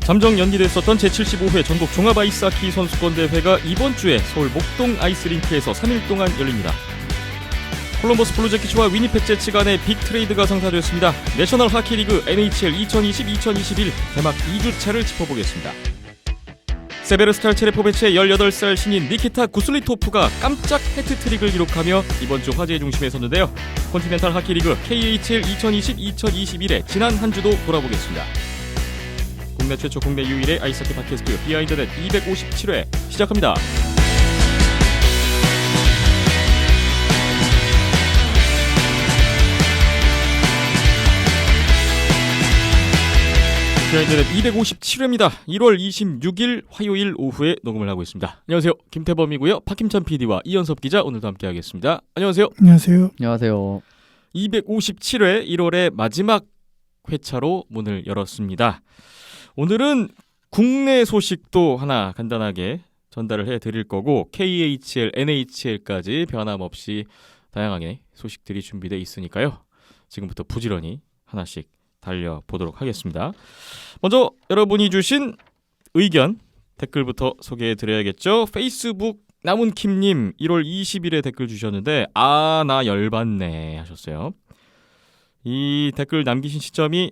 잠정 연기됐었던 제75회 전국 종합 아이스하키 선수권 대회가 이번 주에 서울 목동 아이스링크에서 3일 동안 열립니다. 콜럼버스 블루제키츠와 위니펙 제츠 간의 빅 트레이드가 성사되었습니다. 내셔널 하키리그 NHL 2020-2021 개막 2주차를 짚어보겠습니다. 세베르스탈 체레포베치의 18살 신인 니키타 구슬리토프가 깜짝 해트트릭을 기록하며 이번 주 화제의 중심에 섰는데요. 컨티넨탈 하키리그 KHL 2020-2021의 지난 한 주도 돌아보겠습니다. 국내 최초 국내 유일의 아이스하키 팟캐스트 비하인드넷 257회 시작합니다. 비하인드넷 257회입니다. 1월 26일 화요일 오후에 녹음을 하고 있습니다. 안녕하세요. 김태범이고요. 박김찬 PD와 이현섭 기자 오늘도 함께하겠습니다. 안녕하세요. 안녕하세요. 안녕하세요. 257회 1월의 마지막 회차로 문을 열었습니다. 오늘은 국내 소식도 하나 간단하게 전달을 해드릴 거고 KHL, NHL까지 변함없이 다양하게 소식들이 준비되어 있으니까요. 지금부터 부지런히 하나씩 달려보도록 하겠습니다. 먼저 여러분이 주신 의견 댓글부터 소개해드려야겠죠. 페이스북 남은킴님 1월 20일에 댓글 주셨는데 나 열받네 하셨어요. 이 댓글 남기신 시점이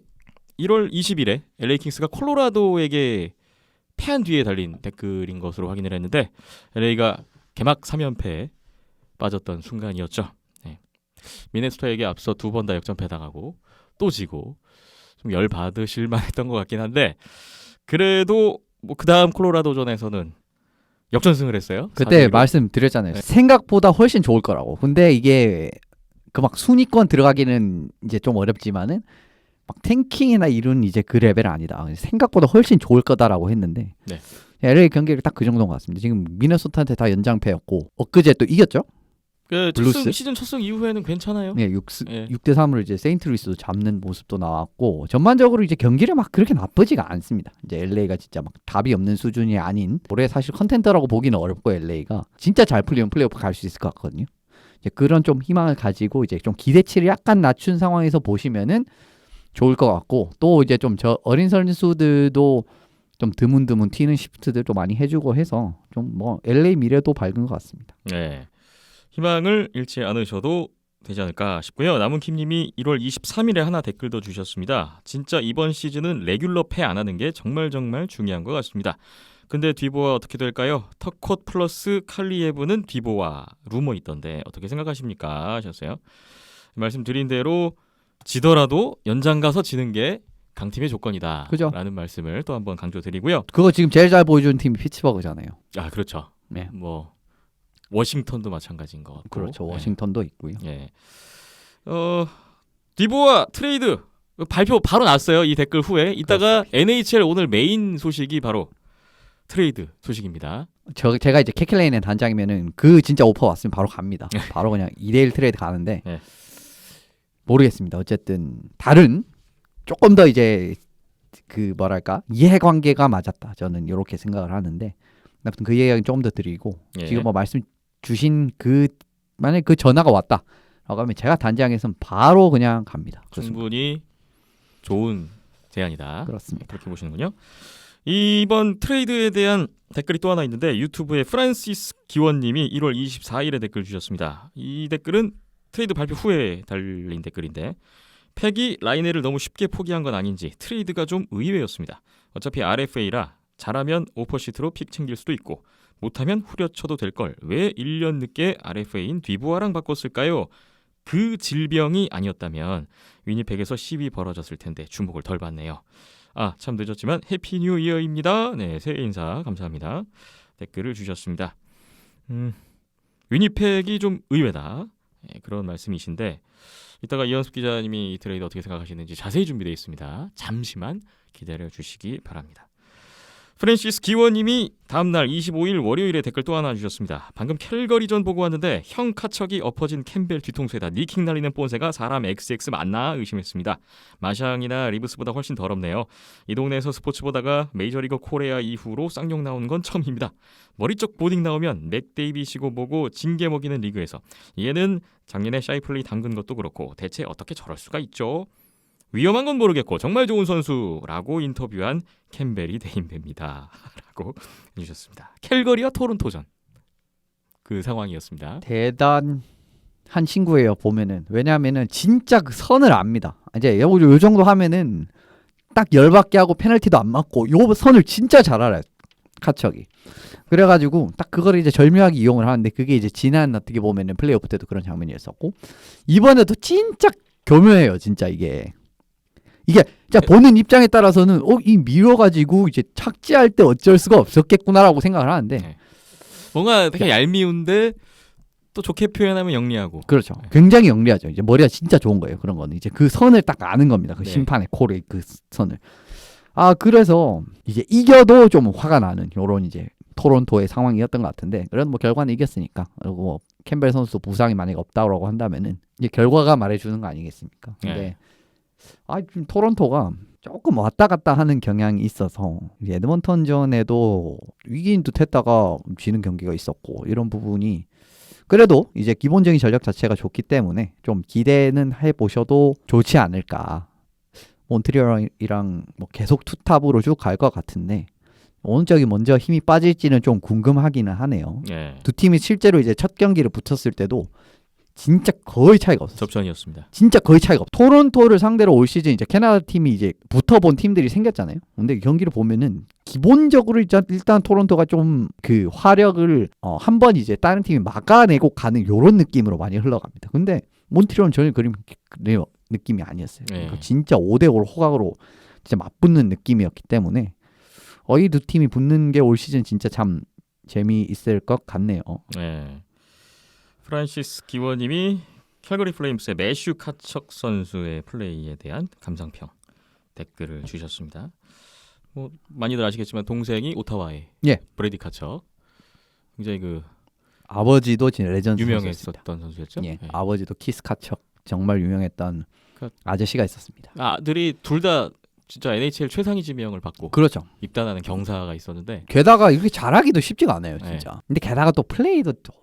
1월 20일에 LA 킹스가 콜로라도에게 패한 뒤에 달린 댓글인 것으로 확인을 했는데 LA가 개막 3연패에 빠졌던 순간이었죠. 네. 미네소타에게 앞서 2번 다 역전패당하고 또 지고 좀 열받으실 만했던 것 같긴 한데 그래도 뭐 그 다음 콜로라도전에서는 역전승을 했어요. 그때 4대1로. 말씀드렸잖아요. 네. 생각보다 훨씬 좋을 거라고. 근데 이게 그 막 순위권 들어가기는 이제 좀 어렵지만은 막 탱킹이나 이런 이제 그 레벨은 아니다. 생각보다 훨씬 좋을 거다라고 했는데 네. LA 경기를 딱 그 정도인 것 같습니다. 지금 미네소타한테 다 연장패였고 엊그제 또 이겼죠? 그 블루스? 시즌 첫승 이후에는 괜찮아요. 네, 네. 6대 3으로 이제 세인트루이스도 잡는 모습도 나왔고 전반적으로 이제 경기를 막 그렇게 나쁘지가 않습니다. 이제 LA가 진짜 막 답이 없는 수준이 아닌 올해 사실 컨텐더라고 보기는 어렵고 LA가 진짜 잘 풀리면 플레이오프 갈 수 있을 것 같거든요. 이제 그런 좀 희망을 가지고 이제 좀 기대치를 약간 낮춘 상황에서 보시면은 좋을 것 같고 또 이제 좀 저 어린 선수들도 좀 드문드문 튀는 시프트들도 많이 해주고 해서 좀 뭐 LA 미래도 밝은 것 같습니다. 네. 희망을 잃지 않으셔도 되지 않을까 싶고요. 남은킴님이 1월 23일에 하나 댓글도 주셨습니다. 진짜 이번 시즌은 레귤러 패 안 하는 게 정말 중요한 것 같습니다. 근데 디보아 어떻게 될까요? 터콧 플러스 칼리예브는 디보아 루머 있던데 어떻게 생각하십니까? 하셨어요. 말씀드린 대로 지더라도 연장 가서 지는 게 강팀의 조건이다. 그죠? 라는 말씀을 또 한번 강조드리고요. 그거 지금 제일 잘 보여주는 팀이 피츠버그잖아요. 아 그렇죠. 네. 뭐 워싱턴도 마찬가지인 것 같고. 그렇죠. 워싱턴도 있고요. 예. 디보아 트레이드 발표 바로 났어요. 이 댓글 후에. 이따가 NHL 오늘 메인 소식이 바로 트레이드 소식입니다. 제가 이제 캐킬레인의 단장이면은 그 진짜 오퍼 왔으면 바로 갑니다. 바로 그냥 2대1 트레이드 가는데 네. 모르겠습니다. 어쨌든 다른 조금 더 이제 그 뭐랄까 이해관계가 맞았다. 저는 이렇게 생각을 하는데 아무튼 그 이야기는 조금 더 드리고 예. 지금 뭐 말씀 주신 그 만약 그 전화가 왔다라고 하면 제가 단장에서는 바로 그냥 갑니다. 충분히 좋은 제안이다. 그렇습니다. 그렇게 보시는군요. 이번 트레이드에 대한 댓글이 또 하나 있는데 유튜브에 프란시스 기원님이 1월 24일에 댓글 주셨습니다. 이 댓글은 트레이드 발표 후에 달린 댓글인데 팩이 라이넬을 너무 쉽게 포기한 건 아닌지 트레이드가 좀 의외였습니다. 어차피 RFA라 잘하면 오퍼시트로 픽 챙길 수도 있고 못하면 후려쳐도 될 걸 왜 1년 늦게 RFA인 디보아랑 바꿨을까요? 그 질병이 아니었다면 위니펙에서 시비 벌어졌을 텐데 주목을 덜 받네요. 참 늦었지만 해피 뉴 이어입니다. 네, 새해 인사 감사합니다. 댓글을 주셨습니다. 위니펙이 좀 의외다. 네, 그런 말씀이신데 이따가 이현숙 기자님이 이 트레이드 어떻게 생각하시는지 자세히 준비되어 있습니다. 잠시만 기다려 주시기 바랍니다. 프랜시스 기원님이 다음날 25일 월요일에 댓글 또 하나 주셨습니다. 방금 캘거리전 보고 왔는데 형 카척이 엎어진 캠벨 뒤통수에다 니킥 날리는 본새가 사람 XX 맞나 의심했습니다. 마샹이나 리브스보다 훨씬 더럽네요. 이 동네에서 스포츠 보다가 메이저리그 코리아 이후로 쌍욕 나오는 건 처음입니다. 머리 쪽 보딩 나오면 맥데이비시고 보고 징계 먹이는 리그에서 얘는 작년에 샤이플레이 담근 것도 그렇고 대체 어떻게 저럴 수가 있죠? 위험한 건 모르겠고 정말 좋은 선수라고 인터뷰한 캠벨이 대인배입니다. 라고 해주셨습니다. 캘거리와 토론토전 그 상황이었습니다. 대단한 친구예요. 보면은 왜냐하면은 진짜 그 선을 압니다. 이제 요 정도 하면은 딱 열받게 하고 페널티도 안 맞고 요 선을 진짜 잘 알아요. 카척이. 그래가지고 딱 그거를 이제 절묘하게 이용을 하는데 그게 이제 지난 어떻게 보면은 플레이오프 때도 그런 장면이었었고 이번에도 진짜 교묘해요. 진짜 이게 진짜 보는 입장에 따라서는 이 밀어가지고 이제 착지할 때 어쩔 수가 없었겠구나라고 생각을 하는데 네. 뭔가 되게 얄미운데 또 좋게 표현하면 영리하고. 그렇죠. 굉장히 영리하죠. 이제 머리가 진짜 좋은 거예요. 그런 거는 이제 그 선을 딱 아는 겁니다. 그 네. 심판의 콜의 그 선을. 그래서 이제 이겨도 좀 화가 나는 요런 이제 토론토의 상황이었던 것 같은데 그래도 뭐 결과는 이겼으니까 그리고 뭐 캠벨 선수 부상이 만약에 없다고 한다면은 이제 결과가 말해주는 거 아니겠습니까? 근데 좀 토론토가 조금 왔다 갔다 하는 경향이 있어서 에드먼턴전에도 이긴 듯 했다가 지는 경기가 있었고 이런 부분이 그래도 이제 기본적인 전력 자체가 좋기 때문에 좀 기대는 해보셔도 좋지 않을까. 몬트리올이랑 뭐 계속 투탑으로 쭉 갈 것 같은데 어느 쪽이 먼저 힘이 빠질지는 좀 궁금하기는 하네요. 두 팀이 실제로 이제 첫 경기를 붙었을 때도 진짜 거의 차이가 없었어요. 접전이었습니다. 진짜 거의 차이가 없어. 토론토를 상대로 올 시즌 이제 캐나다 팀이 이제 붙어본 팀들이 생겼잖아요. 근데 경기를 보면은 기본적으로 일단 토론토가 좀 그 화력을 한번 이제 다른 팀이 막아내고 가는 요런 느낌으로 많이 흘러갑니다. 근데 몬트리올은 전혀 그런 느낌이 아니었어요. 그러니까 진짜 5대5 호각으로 진짜 맞붙는 느낌이었기 때문에 이 두 팀이 붙는 게 올 시즌 진짜 참 재미있을 것 같네요. 네. 프란시스 기원님이 캘거리 플레임스의 매슈 카척 선수의 플레이에 대한 감상평 댓글을 주셨습니다. 뭐 많이들 아시겠지만 동생이 오타와의 브래디 카척 굉장히 그 아버지도 진짜 레전드 유명했었던 선수였죠. 예, 아버지도 키스 카척 정말 유명했던 아저씨가 있었습니다. 아들이 둘 다 진짜 NHL 최상위 지명을 받고 그렇죠. 입단하는 경사가 있었는데 게다가 이렇게 잘하기도 쉽지가 않아요, 진짜. 근데 게다가 또 플레이도 또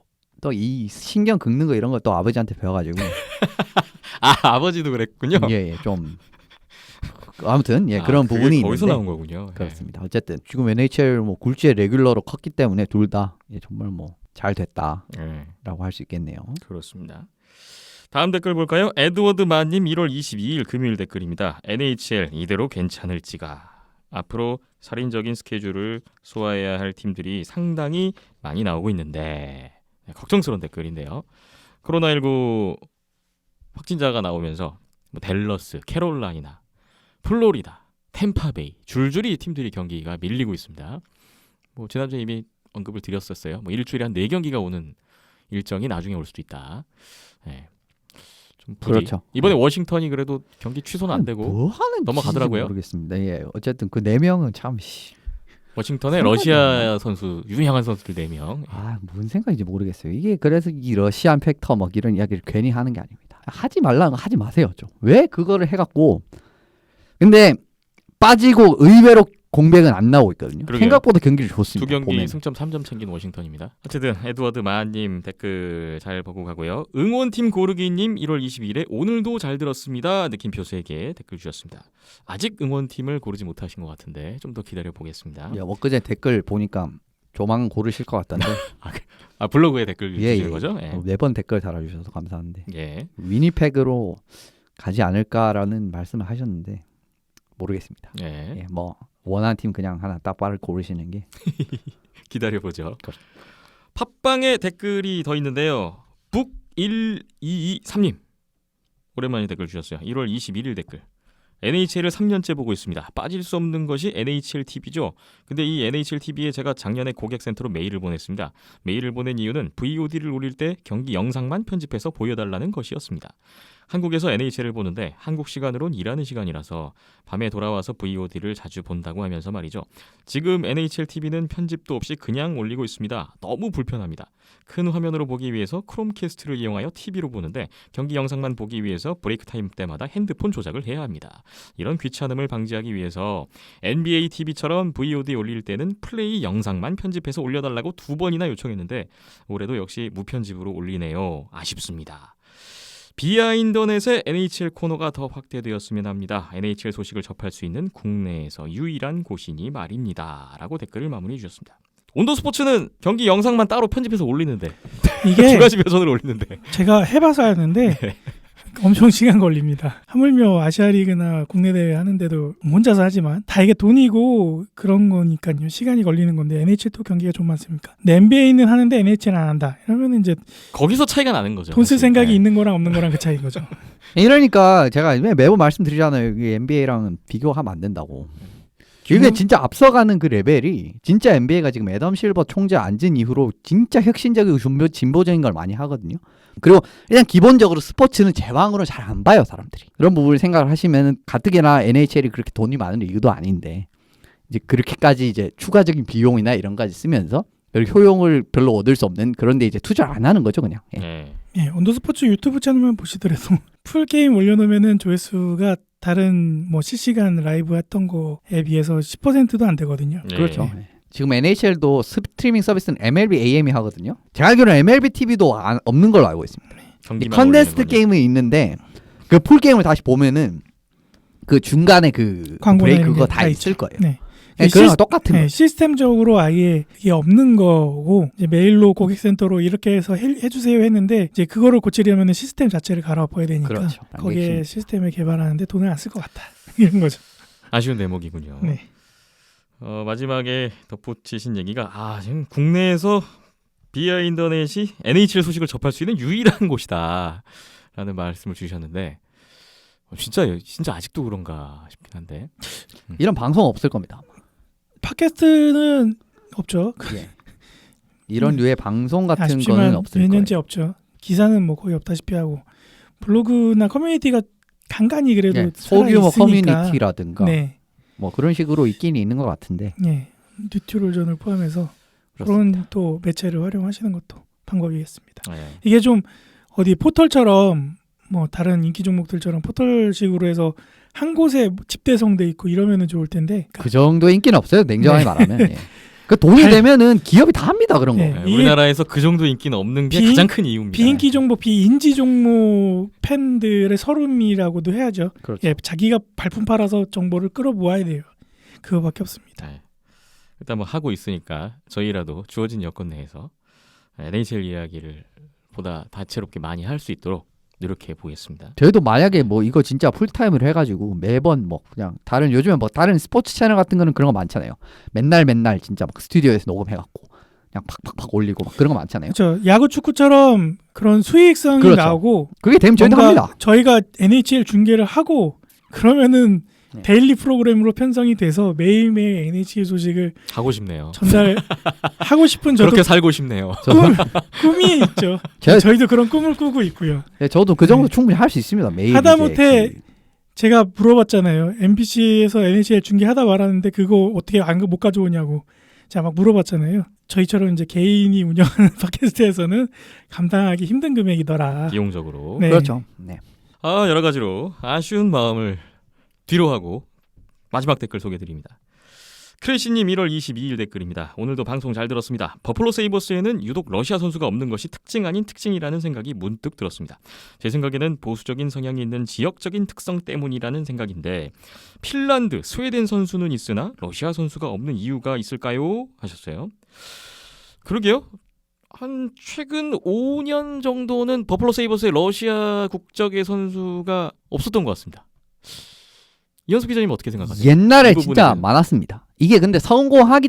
이 신경 긁는 거 이런 거 또 아버지한테 배워가지고 아버지도 그랬군요. 좀 아무튼 그런 부분이 거기서 있는데 나온 거군요. 그렇습니다. 어쨌든 지금 NHL 뭐 굴지의 레귤러로 컸기 때문에 둘 다 정말 뭐 잘 됐다라고 할 수 있겠네요. 그렇습니다. 다음 댓글 볼까요? 에드워드 마님 1월 22일 금요일 댓글입니다. NHL 이대로 괜찮을지가 앞으로 살인적인 스케줄을 소화해야 할 팀들이 상당히 많이 나오고 있는데 걱정스러운 댓글인데요. 코로나19 확진자가 나오면서 뭐 댈러스, 캐롤라이나, 플로리다, 템파베이 줄줄이 팀들이 경기가 밀리고 있습니다. 뭐 지난주에 이미 언급을 드렸었어요. 뭐 일주일에 한 4경기가 오는 일정이 나중에 올 수도 있다. 네. 좀 그렇죠. 이번에 워싱턴이 그래도 경기 취소는 안 되고 뭐 하는 넘어가더라고요. 모르겠습니다. 어쨌든 그 4명은 참 워싱턴에 러시아 선수 유명한 선수들 4명. 뭔 생각인지 모르겠어요. 이게 그래서 이 러시안 팩터 막 이런 이야기를 괜히 하는 게 아닙니다. 하지 말라는 거 하지 마세요. 좀. 왜 그거를 해갖고 근데 빠지고 의외로 공백은 안 나오고 있거든요. 그러게요. 생각보다 경기를 좋습니다. 2경기 보면. 승점 3점 챙긴 워싱턴입니다. 어쨌든 에드워드 마님 댓글 잘 보고 가고요. 응원팀 고르기님 1월 22일에 오늘도 잘 들었습니다. 느낌표 3개 댓글 주셨습니다. 아직 응원팀을 고르지 못하신 것 같은데 좀 더 기다려 보겠습니다. 엊그제 댓글 보니까 조만간 고르실 것 같던데. 블로그에 댓글 주시는 거죠? 예. 매번 댓글 달아주셔서 감사한데. 예. 위니펙으로 가지 않을까라는 말씀을 하셨는데 모르겠습니다. 예. 뭐 원하는 팀 그냥 하나 딱 빠르게 고르시는 게 기다려보죠. 팟빵에 댓글이 더 있는데요. 북1223님 오랜만에 댓글 주셨어요. 1월 21일 댓글. NHL을 3년째 보고 있습니다. 빠질 수 없는 것이 NHL TV죠. 근데 이 NHL TV에 제가 작년에 고객센터로 메일을 보냈습니다. 메일을 보낸 이유는 VOD를 올릴 때 경기 영상만 편집해서 보여달라는 것이었습니다. 한국에서 NHL을 보는데 한국 시간으론 일하는 시간이라서 밤에 돌아와서 VOD를 자주 본다고 하면서 말이죠. 지금 NHL TV는 편집도 없이 그냥 올리고 있습니다. 너무 불편합니다. 큰 화면으로 보기 위해서 크롬캐스트를 이용하여 TV로 보는데 경기 영상만 보기 위해서 브레이크 타임 때마다 핸드폰 조작을 해야 합니다. 이런 귀찮음을 방지하기 위해서 NBA TV처럼 VOD 올릴 때는 플레이 영상만 편집해서 올려달라고 2번이나 요청했는데 올해도 역시 무편집으로 올리네요. 아쉽습니다. 비하인더넷의 NHL 코너가 더 확대되었으면 합니다. NHL 소식을 접할 수 있는 국내에서 유일한 곳이니 말입니다. 라고 댓글을 마무리해 주셨습니다. 온도스포츠는 경기 영상만 따로 편집해서 올리는데 이게 두 가지 버전을 올리는데 제가 해봐서 하는데 엄청 시간 걸립니다. 하물며 아시아리그나 국내 대회 하는데도 혼자서 하지만 다 이게 돈이고 그런 거니까요. 시간이 걸리는 건데 NHL도 경기가 좀 많습니까? 근데 NBA는 하는데 NHL은 안 한다. 이러면 이제 거기서 차이가 나는 거죠. 돈 쓸 사실. 생각이 네. 있는 거랑 없는 거랑 그 차이인 거죠. 이러니까 제가 매번 말씀드리잖아요. 이게 NBA랑은 비교하면 안 된다고. 이게 진짜 앞서가는 그 레벨이 진짜 NBA가 지금 애덤 실버 총재 앉은 이후로 진짜 혁신적이고 진보적인 걸 많이 하거든요. 그리고 일단 기본적으로 스포츠는 제왕으로 잘 안 봐요, 사람들이. 그런 부분을 생각을 하시면 가뜩이나 NHL이 그렇게 돈이 많은 이유도 아닌데 이제 그렇게까지 이제 추가적인 비용이나 이런 까지 쓰면서 별 효용을 별로 얻을 수 없는 그런데 이제 투자를 안 하는 거죠, 그냥. 예. 네. 예, 온도스포츠 유튜브 채널만 보시더라도 풀게임 올려놓으면은 조회수가 다른 뭐 실시간 라이브 했던 거에 비해서 10%도 안 되거든요. 네. 그렇죠. 지금 NHL도 스트리밍 서비스는 MLB AM이 하거든요. 제가 알기로는 MLB TV도 없는 걸로 알고 있습니다. 경기만 컨덴스드 올리는 거죠. 게임은 있는데 그 풀 게임을 다시 보면은 그 중간에 그 광고나 브레이크 이런 그거 게 다 다 있을 있죠. 거예요. 네. 네, 그런 거 똑같은 네, 거. 시스템적으로 아예 이게 없는 거고 이제 메일로 고객센터로 이렇게 해서 해주세요 했는데 이제 그거를 고치려면 시스템 자체를 갈아엎어야 되니까 그렇죠. 거기에 시스템을 개발하는데 돈을 안 쓸 것 같다 이런 거죠. 아쉬운 대목이군요. 네. 마지막에 덧붙이신 얘기가 지금 국내에서 비하인더넷이 NHL 소식을 접할 수 있는 유일한 곳이다 라는 말씀을 주셨는데 진짜 아직도 그런가 싶긴 한데 이런 방송 없을 겁니다. 팟캐스트는 없죠. 예. 이런 류의 방송 같은 거는 아쉽지만 없을 몇 거예요. 년째 없죠. 기사는 뭐 거의 없다시피 하고 블로그나 커뮤니티가 간간히 그래도 예, 소규모 살아있으니까. 커뮤니티라든가 네, 뭐 그런 식으로 있긴 있는 것 같은데 네, 뉴트롤전을 포함해서 그렇습니다. 그런 또 매체를 활용하시는 것도 방법이겠습니다. 네. 이게 좀 어디 포털처럼 뭐 다른 인기 종목들처럼 포털식으로 해서 한 곳에 집대성돼 있고 이러면은 좋을 텐데 그 정도 인기는 없어요. 냉정하게 네. 말하면. 예. 그 돈이 되면은 기업이 다 합니다. 그런 거. 네. 네, 우리나라에서 그 정도 인기는 없는 게 가장 큰 이유입니다. 비인기 종목, 비인지 종목 팬들의 서름이라고도 해야죠. 그렇죠. 예, 자기가 발품 팔아서 정보를 끌어모아야 돼요. 그거밖에 없습니다. 네. 일단 뭐 하고 있으니까 저희라도 주어진 여건 내에서 NHL 이야기를 보다 다채롭게 많이 할 수 있도록 노력해 보겠습니다. 저희도 만약에 뭐 이거 진짜 풀타임으로 해가지고 매번 뭐 그냥 다른 요즘에 뭐 다른 스포츠 채널 같은 거는 그런 거 많잖아요. 맨날 진짜 막 스튜디오에서 녹음해갖고 그냥 팍팍팍 올리고 막 그런 거 많잖아요. 그렇죠. 야구, 축구처럼 그런 수익성이 그렇죠. 나오고 그게 되면 저희도 뭔가 합니다. 저희가 NHL 중계를 하고 그러면은 네. 데일리 프로그램으로 편성이 돼서 매일매일 NHL 소식을 하고 싶네요. 전달하고 싶은 저도 그렇게 살고 싶네요. 꿈이 있죠. 제가- 저희도 그런 꿈을 꾸고 있고요. 예, 저도 그 정도 충분히 할 수 있습니다. 매일 하다못해 이제 제가 물어봤잖아요. MBC에서 NHL 중계하다 말았는데 그거 어떻게 못 가져오냐고. 제가 막 물어봤잖아요. 저희처럼 이제 개인이 운영하는 팟캐스트에서는 감당하기 힘든 금액이더라. 비용적으로. 네. 그렇죠. 네. 여러 가지로 아쉬운 마음을 뒤로 하고 마지막 댓글 소개드립니다. 크래시님 1월 22일 댓글입니다. 오늘도 방송 잘 들었습니다. 버플로 세이버스에는 유독 러시아 선수가 없는 것이 특징 아닌 특징이라는 생각이 문득 들었습니다. 제 생각에는 보수적인 성향이 있는 지역적인 특성 때문이라는 생각인데 핀란드, 스웨덴 선수는 있으나 러시아 선수가 없는 이유가 있을까요? 하셨어요. 그러게요. 한 최근 5년 정도는 버플로 세이버스에 러시아 국적의 선수가 없었던 것 같습니다. 이현수 기자님 어떻게 생각하세요? 옛날에 이 진짜 부분에는. 많았습니다. 이게 근데 성공하기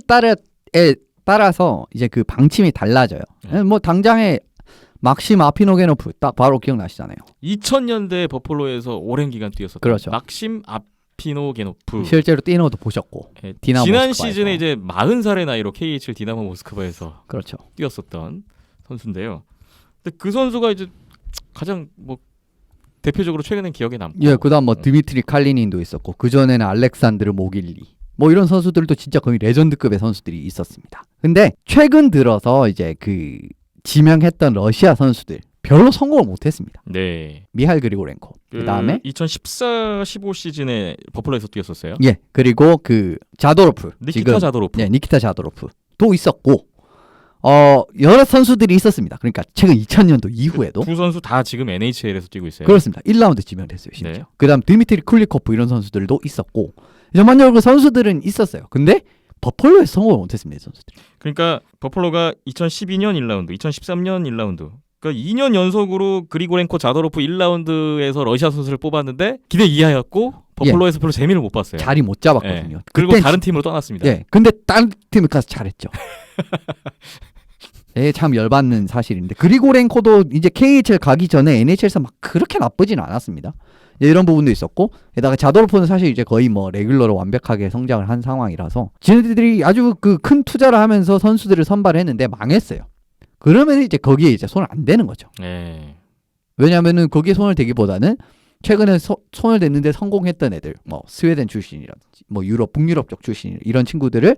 따라서 이제 그 방침이 달라져요. 네. 뭐 당장에 막심 아피노게노프 딱 바로 기억나시잖아요. 2000년대 버플로에서 오랜 기간 뛰었었던 그렇죠. 막심 아피노게노프. 실제로 뛰노도 보셨고. 예, 디나모 지난 모스크바에서. 시즌에 이제 40살의 나이로 KHL 디나모 모스크바에서 그렇죠. 뛰었었던 선수인데요. 근데 그 선수가 이제 가장 뭐 대표적으로 최근에 기억에 남고. 예, 그다음 뭐 드미트리 칼리닌도 있었고 그 전에는 알렉산드르 모길리 뭐 이런 선수들도 진짜 거의 레전드급의 선수들이 있었습니다. 근데 최근 들어서 이제 그 지명했던 러시아 선수들 별로 성공을 못했습니다. 네. 미하일 그리고렌코. 그다음에 2014-15 시즌에 버플로에서 뛰었었어요. 예, 그리고 그 자도로프. 니키타 자도로프. 네, 니키타 자도로프 도 있었고 여러 선수들이 있었습니다. 그러니까 최근 2000년도 이후에도 두 선수 다 지금 NHL에서 뛰고 있어요. 그렇습니다. 1라운드 지명됐어요. 심지어. 네. 그다음 드미트리 쿨리코프 이런 선수들도 있었고 전반적으로 선수들은 있었어요. 근데 버펄로에서 성공을 못했습니다. 이 선수들이. 그러니까 버펄로가 2012년 1라운드, 2013년 1라운드. 그러니까 2년 연속으로 그리고렌코 자도로프 1라운드에서 러시아 선수를 뽑았는데 기대 이하였고 버펄로에서 별로 재미를 못 봤어요. 자리 못 잡았거든요. 예. 그리고 그땐 다른 팀으로 떠났습니다. 예. 근데 다른 팀에 가서 잘했죠. 예, 참 열받는 사실인데 그리고렌코도 이제 KHL 가기 전에 NHL에서 막 그렇게 나쁘진 않았습니다. 예, 이런 부분도 있었고 게다가 자도로프는 사실 이제 거의 뭐 레귤러로 완벽하게 성장을 한 상황이라서 지네들이 아주 그 큰 투자를 하면서 선수들을 선발했는데 망했어요. 그러면 이제 거기에 이제 손을 안 대는 거죠. 예. 왜냐하면은 거기에 손을 대기보다는 최근에 손을 댔는데 성공했던 애들, 뭐 스웨덴 출신이라든지, 뭐 유럽, 북유럽 쪽 출신 이런 친구들을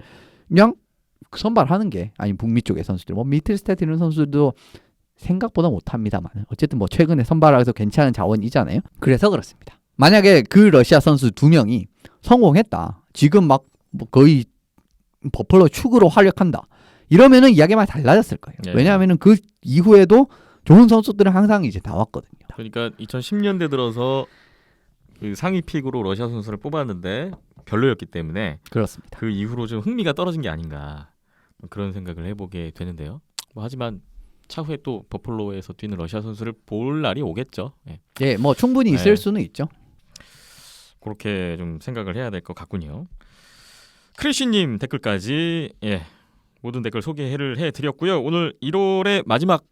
그냥 선발하는 게 아니면 북미 쪽의 선수들, 뭐 미틀스테트 이런 선수들도 생각보다 못합니다만 어쨌든 뭐 최근에 선발해서 괜찮은 자원이잖아요. 그래서 그렇습니다. 만약에 그 러시아 선수 2명이 성공했다, 지금 막 뭐 거의 버펄로 축으로 활약한다, 이러면은 이야기가 많이 달라졌을 거예요. 네. 왜냐하면은 그 이후에도 좋은 선수들은 항상 이제 나왔거든요. 그러니까 2010년대 들어서 그 상위 픽으로 러시아 선수를 뽑았는데 별로였기 때문에 그렇습니다. 그 이후로 좀 흥미가 떨어진 게 아닌가 그런 생각을 해보게 되는데요. 뭐 하지만 차후에 또 버펄로에서 뛰는 러시아 선수를 볼 날이 오겠죠. 예. 예, 뭐 충분히 있을 네. 수는 있죠. 그렇게 좀 생각을 해야 될 것 같군요. 크리시님 댓글까지 모든 댓글 소개를 해드렸고요. 오늘 1월의 마지막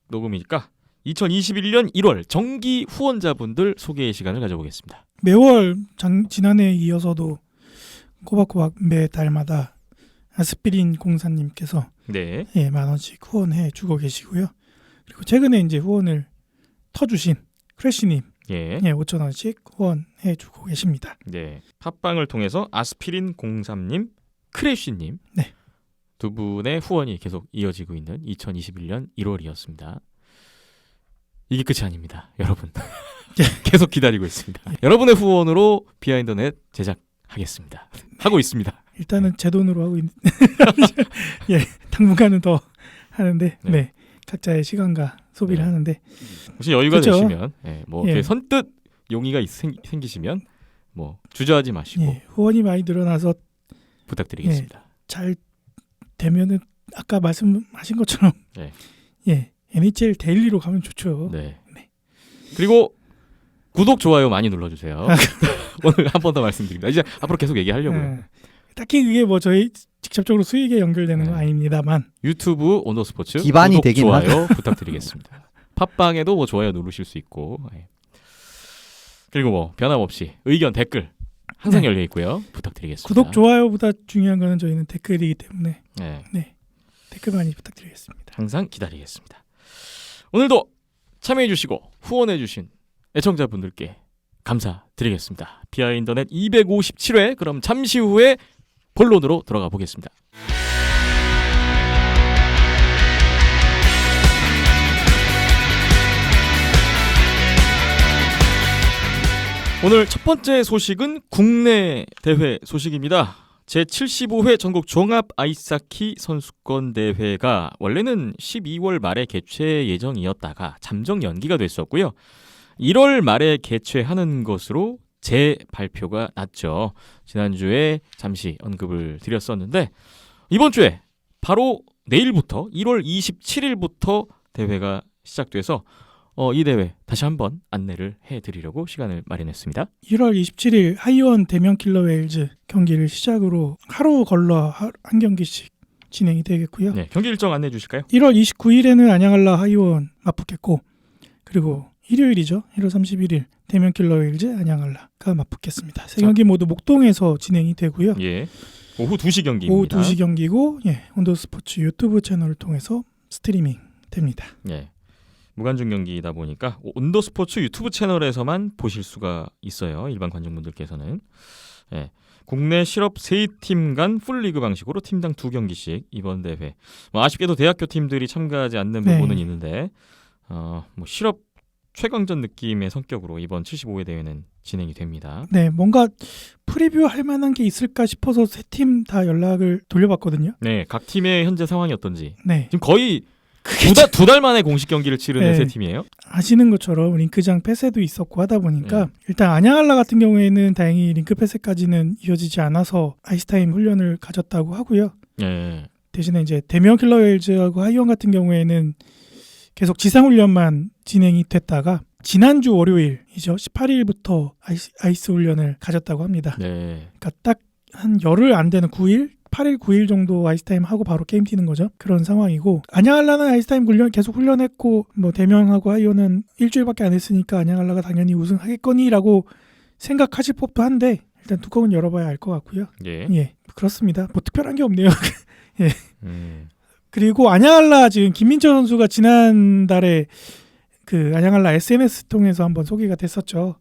녹음이니까 2021년 1월 정기 후원자분들 소개 시간을 가져보겠습니다. 매월 지난해에 이어서도 꼬박꼬박 매달마다 아스피린 공사님께서 네. 10,000원씩 후원해 주고 계시고요. 그리고 최근에 이제 후원을 터주신 크래시님 예. 5,000원씩 후원해 주고 계십니다. 네. 팟빵을 통해서 아스피린 03님, 크래쉬님 네. 두 분의 후원이 계속 이어지고 있는 2021년 1월이었습니다. 이게 끝이 아닙니다, 여러분. 계속 기다리고 있습니다. 여러분의 후원으로 비하인드넷 제작하겠습니다. 하고 있습니다. 일단은 제 돈으로 하고 있는 당분간은 더 하는데 네. 각자의 시간과 소비를 네. 하는데 혹시 여유가 그렇죠. 되시면 뭐 예. 선뜻 용의가 생기시면 뭐 주저하지 마시고 후원이 많이 늘어나서 부탁드리겠습니다. 잘 되면은 아까 말씀하신 것처럼 NHL 데일리로 가면 좋죠. 네. 네. 그리고 구독 좋아요 많이 눌러주세요. 오늘 한 번 더 말씀드립니다. 이제 앞으로 계속 얘기하려고요. 딱히 그게 뭐 저희 직접적으로 수익에 연결되는 건 아닙니다만 유튜브 온더스포츠 기반이 구독 되긴 좋아요 부탁드리겠습니다. 팟빵에도 뭐 좋아요 누르실 수 있고 그리고 뭐 변함없이 의견 댓글 항상 열려 있고요. 부탁드리겠습니다. 구독 좋아요보다 중요한 거는 저희는 댓글이기 때문에 네. 댓글 많이 부탁드리겠습니다. 항상 기다리겠습니다. 오늘도 참여해 주시고 후원해 주신 애청자분들께 감사드리겠습니다. 비하인더넷 257회 그럼 잠시 후에 본론으로 들어가 보겠습니다. 오늘 첫 번째 소식은 국내 대회 소식입니다. 제75회 전국 종합 아이스하키 선수권 대회가 원래는 12월 말에 개최 예정이었다가 잠정 연기가 됐었고요. 1월 말에 개최하는 것으로 재발표가 났죠. 지난주에 잠시 언급을 드렸었는데 이번 주에 바로 내일부터 1월 27일부터 대회가 시작돼서 이 대회 다시 한번 안내를 해드리려고 시간을 마련했습니다. 1월 27일 하이원 대면 킬러 웨일즈 경기를 시작으로 하루 걸러 한 경기씩 진행이 되겠고요. 네, 경기 일정 안내해 주실까요? 1월 29일에는 안양알라 하이원 맞붙겠고 그리고 일요일이죠. 1월 31일 대면 킬러 웨일즈 안양알라가 맞붙겠습니다. 세 경기 모두 목동에서 진행이 되고요. 예, 오후 2시 경기입니다. 오후 2시 경기고 온더스포츠 유튜브 채널을 통해서 스트리밍 됩니다. 네. 무관중 경기이다 보니까 온더스포츠 유튜브 채널에서만 보실 수가 있어요. 일반 관중분들께서는. 국내 실업 3팀 간 풀리그 방식으로 팀당 2경기씩 이번 대회. 아쉽게도 대학교 팀들이 참가하지 않는 부분은 있는데 뭐 실업 최강전 느낌의 성격으로 이번 75회 대회는 진행이 됩니다. 네, 뭔가 프리뷰 할 만한 게 있을까 싶어서 세 팀 다 연락을 돌려봤거든요. 네, 각 팀의 현재 상황이 어떤지. 네, 지금 거의 그게 두 달 만에 공식 경기를 치르는 네. 세 팀이에요. 아시는 것처럼 링크장 폐쇄도 있었고 하다 보니까 네. 일단 안양알라 같은 경우에는 다행히 링크 폐쇄까지는 이어지지 않아서 아이스타임 훈련을 가졌다고 하고요. 네. 대신에 이제 대명 킬러웰즈하고 하이원 같은 경우에는 계속 지상 훈련만 진행이 됐다가 지난주 월요일이죠. 18일부터 아이스 훈련을 가졌다고 합니다. 네. 그러니까 딱 한 열흘 안 되는 9일, 8일, 9일 정도 아이스타임 하고 바로 게임 뛰는 거죠. 그런 상황이고 안양알라는 아이스타임 계속 훈련했고 뭐 대명하고 하이원은 일주일밖에 안 했으니까 안양알라가 당연히 우승하겠거니라고 생각하실 법도 한데 일단 뚜껑은 열어봐야 알 것 같고요. 예. 예, 그렇습니다. 뭐 특별한 게 없네요. 음. 그리고 안양알라 지금 김민철 선수가 지난달에 그 안양알라 SNS 통해서 한번 소개가 됐었죠.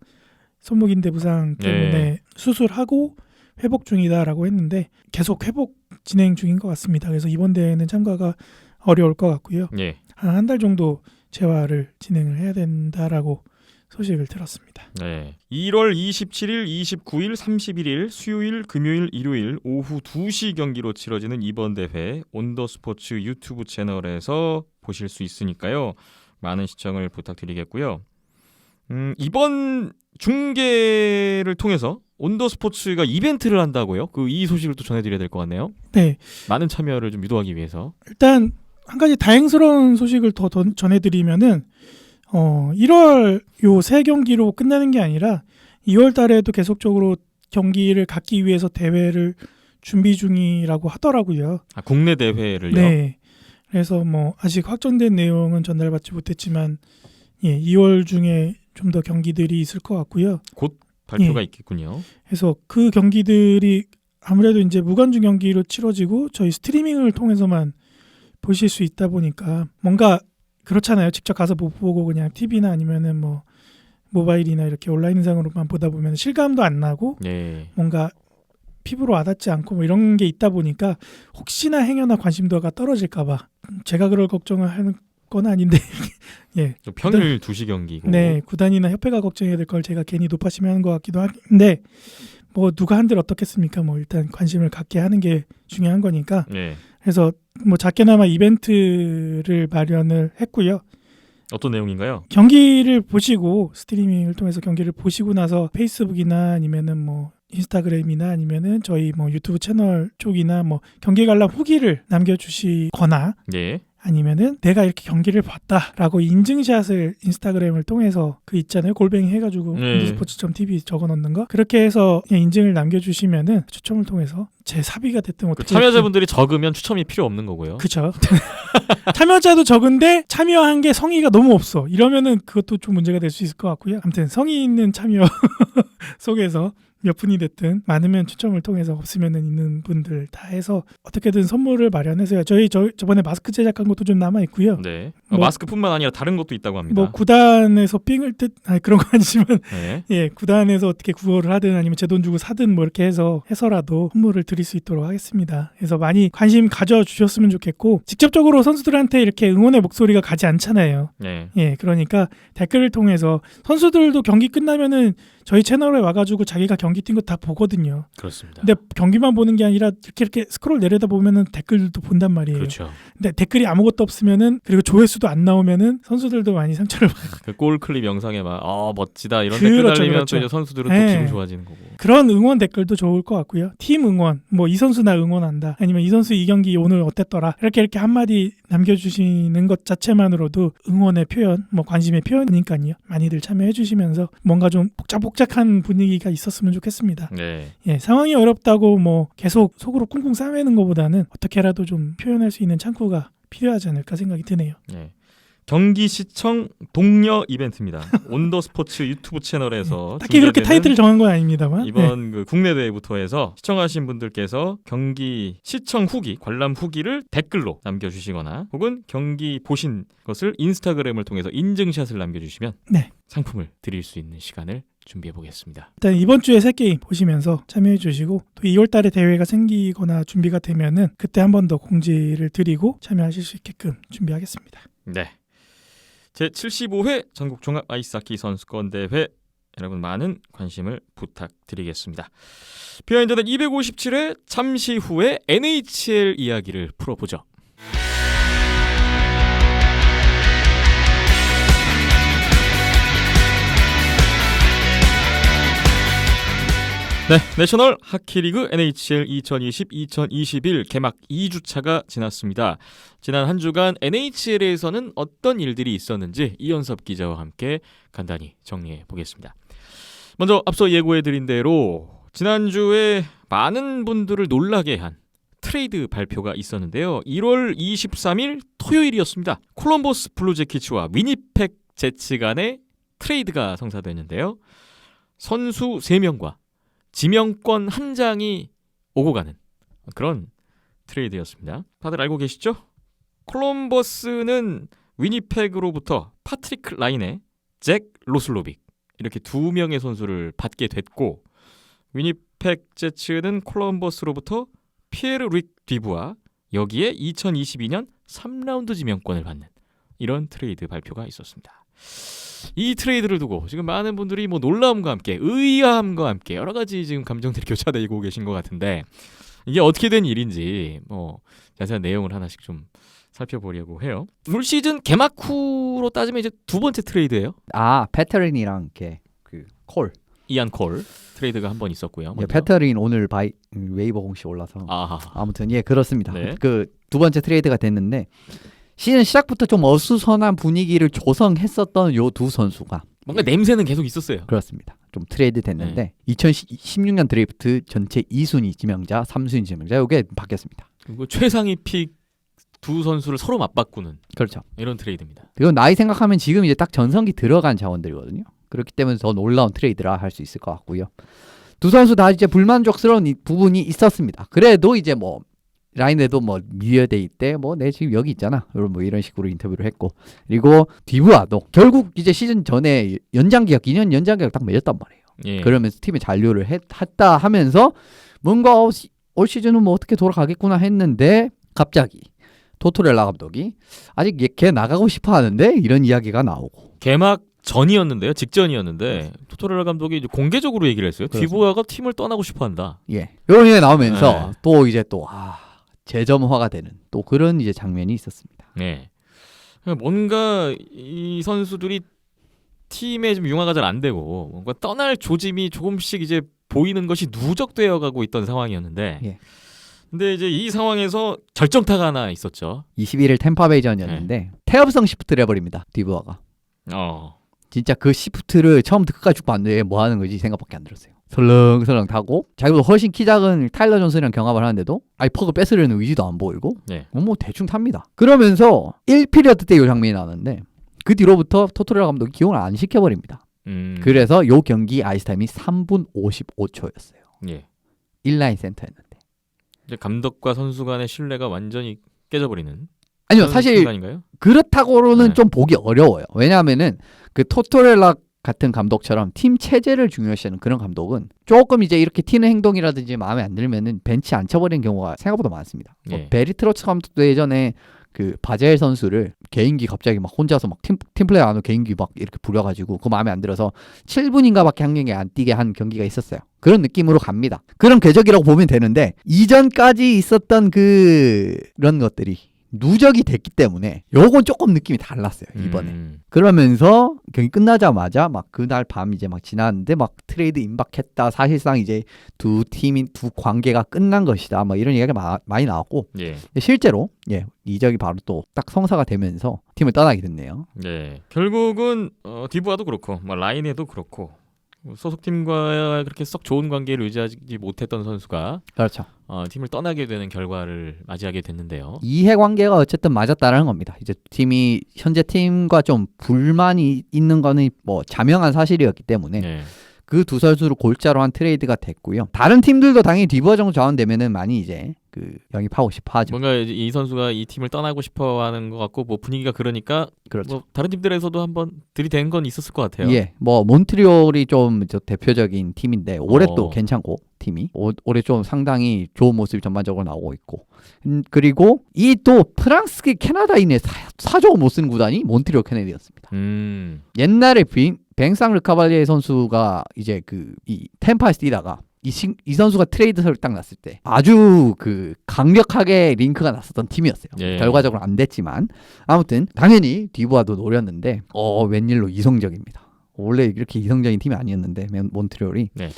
손목인대 부상 때문에 네. 수술하고 회복 중이다라고 했는데 계속 회복 진행 중인 것 같습니다. 그래서 이번 대회는 참가가 어려울 것 같고요. 예. 한 달 정도 재활을 진행을 해야 된다라고 소식을 들었습니다. 네. 1월 27일, 29일, 31일 수요일, 금요일, 일요일 오후 2시 경기로 치러지는 이번 대회 온더스포츠 유튜브 채널에서 보실 수 있으니까요. 많은 시청을 부탁드리겠고요. 이번 중계를 통해서 온더스포츠가 이벤트를 한다고요? 이 소식을 또 전해드려야 될 것 같네요. 네, 많은 참여를 좀 유도하기 위해서. 일단 한 가지 다행스러운 소식을 더 전해드리면은 1월 요 세 경기로 끝나는 게 아니라 2월 달에도 계속적으로 경기를 갖기 위해서 대회를 준비 중이라고 하더라고요. 아, 국내 대회를요? 네. 그래서 뭐 아직 확정된 내용은 전달받지 못했지만 2월 중에 좀 더 경기들이 있을 것 같고요. 곧 발표가 있겠군요. 그래서 그 경기들이 아무래도 이제 무관중 경기로 치러지고 저희 스트리밍을 통해서만 보실 수 있다 보니까 뭔가 그렇잖아요. 직접 가서 못 보고 그냥 TV나 아니면은 뭐 모바일이나 이렇게 온라인상으로만 보다 보면 실감도 안 나고 네. 뭔가 피부로 와닿지 않고 뭐 이런 게 있다 보니까 혹시나 행여나 관심도가 떨어질까봐 제가 그럴 걱정을 하는 건 아닌데 예. 좀 평일 2시 경기고. 네, 구단이나 협회가 걱정해야 될 걸 제가 괜히 높아심해하는 것 같기도 한데 뭐 누가 한들 어떻겠습니까? 뭐 일단 관심을 갖게 하는 게 중요한 거니까. 네. 그래서 뭐 작게나마 이벤트를 마련을 했고요. 어떤 내용인가요? 경기를 보시고 스트리밍을 통해서 경기를 보시고 나서 페이스북이나 아니면은 뭐 인스타그램이나 아니면은 저희 뭐 유튜브 채널 쪽이나 뭐 경기 관람 후기를 남겨주시거나 네. 아니면은 내가 이렇게 경기를 봤다라고 인증샷을 인스타그램을 통해서 그 있잖아요. 골뱅이 해가지고 네. 스포츠.tv 적어놓는 거 그렇게 해서 인증을 남겨주시면은 추첨을 통해서 제 사비가 됐든 그 어떻게 참여자분들이 적으면 추첨이 필요 없는 거고요. 그쵸. 참여자도 적은데 참여한 게 성의가 너무 없어. 이러면은 그것도 좀 문제가 될 수 있을 것 같고요. 아무튼 성의 있는 참여 속에서 몇 분이 됐든 많으면 추첨을 통해서 없으면은 있는 분들 다 해서 어떻게든 선물을 마련해서요. 저번에 마스크 제작한 것도 좀 남아 있고요. 네. 뭐- 마스크뿐만 아니라 다른 것도 있다고 합니다. 뭐 구단에서 삥을 그런 거 아니지만 네. 예 구단에서 어떻게 구호를 하든 아니면 제 돈 주고 사든 뭐 이렇게 해서라도 선물을 드릴 수 있도록 하겠습니다. 그래서 많이 관심 가져주셨으면 좋겠고 직접적으로 선수들한테 이렇게 응원의 목소리가 가지 않잖아요. 네. 예 그러니까 댓글을 통해서 선수들도 경기 끝나면은 저희 채널에 와가지고 자기가 경기 뛴 거 다 보거든요. 그렇습니다. 근데 경기만 보는 게 아니라 이렇게 스크롤 내려다 보면은 댓글도 본단 말이에요. 그렇죠. 근데 댓글이 아무것도 없으면은 그리고 조회수도 안 나오면은 선수들도 많이 상처를 그 골 클립 영상에 막 멋지다 이런 그렇죠, 댓글 달리면 그렇죠. 또 이제 선수들은 네. 또 기분 좋아지는 거고. 그런 응원 댓글도 좋을 것 같고요. 팀 응원, 뭐 이 선수 나 응원한다. 아니면 이 선수 이 경기 오늘 어땠더라. 이렇게 한마디 남겨주시는 것 자체만으로도 응원의 표현, 뭐 관심의 표현이니까요. 많이들 참여해 주시면서 뭔가 좀 복작복작한 분위기가 있었으면 좋겠습니다. 네. 예, 상황이 어렵다고 뭐 계속 속으로 쿵쿵 싸매는 것보다는 어떻게라도 좀 표현할 수 있는 창구가 필요하지 않을까 생각이 드네요. 네. 경기 시청 독려 이벤트입니다. 온더스포츠 유튜브 채널에서 딱히 그렇게 중계되는 타이틀을 정한 건 아닙니다만. 예. 이번 그 국내 대회부터 해서 시청하신 분들께서 경기 시청 후기, 관람 후기를 댓글로 남겨주시거나 혹은 경기 보신 것을 인스타그램을 통해서 인증샷을 남겨주시면 네. 상품을 드릴 수 있는 시간을 준비해 보겠습니다. 일단 이번 주에 새 게임 보시면서 참여해 주시고 또 2월 달에 대회가 생기거나 준비가 되면은 그때 한 번 더 공지를 드리고 참여하실 수 있게끔 준비하겠습니다. 네. 제75회 전국 종합 아이스하키 선수권 대회 여러분 많은 관심을 부탁드리겠습니다. 비하인드는 257회 잠시 후에 NHL 이야기를 풀어보죠. 네, 내셔널 하키리그 NHL 2020-2021 개막 2주차가 지났습니다. 지난 한 주간 NHL에서는 어떤 일들이 있었는지 이현섭 기자와 함께 간단히 정리해 보겠습니다. 먼저 앞서 예고해드린 대로 지난주에 많은 분들을 놀라게 한 트레이드 발표가 있었는데요. 1월 23일 토요일이었습니다. 콜럼버스 블루제키츠와 위니펙 제츠 간의 트레이드가 성사됐는데요. 선수 3명과 지명권 1장이 오고 가는 그런 트레이드였습니다. 다들 알고 계시죠? 콜럼버스는 위니펙으로부터 파트릭 라이네, 잭 로슬로빅 이렇게 2명의 선수를 받게 됐고 위니펙 제츠는 콜럼버스로부터 피에르 릭 디부와 여기에 2022년 3라운드 지명권을 받는 이런 트레이드 발표가 있었습니다. 이 트레이드를 두고 지금 많은 분들이 뭐 놀라움과 함께 의아함과 함께 여러 가지 지금 감정들이 교차되고 계신 것 같은데 이게 어떻게 된 일인지 뭐 자세한 내용을 하나씩 좀 살펴보려고 해요. 올 시즌 개막 후로 따지면 이제 두 번째 트레이드예요. 패터린이랑 콜. 이안 콜 트레이드가 한 번 있었고요. 예, 패터린 오늘 웨이버 공식 올라서 아무튼 그렇습니다. 네. 그 두 번째 트레이드가 됐는데 시즌 시작부터 좀 어수선한 분위기를 조성했었던 요 두 선수가 뭔가 냄새는 계속 있었어요. 그렇습니다. 좀 트레이드 됐는데 2016년 드래프트 전체 2순위 지명자, 3순위 지명자 요게 바뀌었습니다. 그리고 최상위 픽 두 선수를 서로 맞바꾸는 그렇죠. 이런 트레이드입니다. 이건 나이 생각하면 지금 이제 딱 전성기 들어간 자원들이거든요. 그렇기 때문에 더 놀라운 트레이드라 할 수 있을 것 같고요. 두 선수 다 이제 불만족스러운 부분이 있었습니다. 그래도 이제 뭐 라인에도 뭐 미디어데이 때 뭐 내 지금 여기 있잖아 이런 식으로 인터뷰를 했고 그리고 디브아도 결국 이제 시즌 전에 2년 연장계약 딱 맺었단 말이에요. 예. 그러면서 팀에 잔류를 했다 하면서 뭔가 올 시즌은 뭐 어떻게 돌아가겠구나 했는데 갑자기 토토렐라 감독이 아직 걔 나가고 싶어 하는데 이런 이야기가 나오고 개막 전이었는데요. 직전이었는데 토토렐라 감독이 이제 공개적으로 얘기를 했어요. 그렇습니다. 디보아가 팀을 떠나고 싶어 한다. 이런 얘기 나오면서 네. 또 이제 재점화가 되는 또 그런 이제 장면이 있었습니다. 네. 뭔가 이 선수들이 팀에 좀 융화가 잘 안 되고 뭔가 떠날 조짐이 조금씩 이제 보이는 것이 누적되어 가고 있던 상황이었는데 예. 근데 이제 이 상황에서 결정타가 하나 있었죠. 21일 템파베이전이었는데 태업성 시프트를 해버립니다. 디브아가. 진짜 그 시프트를 처음부터 끝까지 쭉 봤는데 뭐 하는 거지 생각밖에 안 들었어요. 설렁설렁 타고 자기보다 훨씬 키 작은 타일러 존슨이랑 경합을 하는데도 퍽을 뺏으려는 의지도 안 보이고 네. 뭐 대충 탑니다. 그러면서 1피리어드 때 이 장면이 나왔는데 그 뒤로부터 토토렐라 감독이 기용을 안 시켜버립니다. 그래서 요 경기 아이스타임이 3분 55초였어요. 예. 1라인 센터였는데. 이제 감독과 선수 간의 신뢰가 완전히 깨져버리는. 아니요, 사실 순간인가요? 그렇다고는 네. 좀 보기 어려워요. 왜냐하면은 그 토토렐라 같은 감독처럼 팀 체제를 중요시하는 그런 감독은 조금 이제 이렇게 튀는 행동이라든지 마음에 안 들면은 벤치 앉혀버리는 경우가 생각보다 많습니다. 예. 베리 트로츠 감독도 예전에 그 바젤 선수를 개인기 갑자기 막 혼자서 막 팀플레이 안 하고 개인기 막 이렇게 부려가지고 그 마음에 안 들어서 7분인가밖에 한 경기 안 뛰게 한 경기가 있었어요. 그런 느낌으로 갑니다. 그런 궤적이라고 보면 되는데 이전까지 있었던 그런 것들이 누적이 됐기 때문에 요건 조금 느낌이 달랐어요 이번에. 그러면서 경기 끝나자마자 막 그날 밤 이제 막 지났는데 막 트레이드 임박했다, 사실상 이제 두 관계가 끝난 것이다 막 이런 얘기가 많이 나왔고 예. 실제로 이적이 바로 또 딱 성사가 되면서 팀을 떠나게 됐네요. 네. 결국은 디부아도 그렇고 라인에도 그렇고 소속팀과 그렇게 썩 좋은 관계를 유지하지 못했던 선수가 그렇죠. 팀을 떠나게 되는 결과를 맞이하게 됐는데요. 이해관계가 어쨌든 맞았다라는 겁니다. 이제 팀이 현재 팀과 좀 불만이 있는 거는 뭐 자명한 사실이었기 때문에 네. 그 두 선수를 골자로 한 트레이드가 됐고요. 다른 팀들도 당연히 디부아 정도 자원되면은 많이 이제 그 영입하고 싶어 하죠. 뭔가 이제 이 선수가 이 팀을 떠나고 싶어하는 것 같고 뭐 분위기가 그러니까 그렇죠. 뭐 다른 팀들에서도 한번 들이댄 건 있었을 것 같아요. 예, 뭐 몬트리올이 좀 저 대표적인 팀인데 올해 또 어. 괜찮고 팀이 올해 좀 상당히 좋은 모습이 전반적으로 나오고 있고 그리고 이 또 프랑스 캐나다인의 사적으로 못 쓰는 구단이 몬트리올 캐네디언스입니다. 옛날에 뱅상 르카발리에 선수가 이제 그 이 템파에서 뛰다가 이 선수가 트레이드 설이 딱 났을 때 아주 그 강력하게 링크가 났었던 팀이었어요. 예. 결과적으로 안 됐지만 아무튼 당연히 디부아도 노렸는데 웬일로 이성적입니다. 원래 이렇게 이성적인 팀이 아니었는데 몬트리올이 네.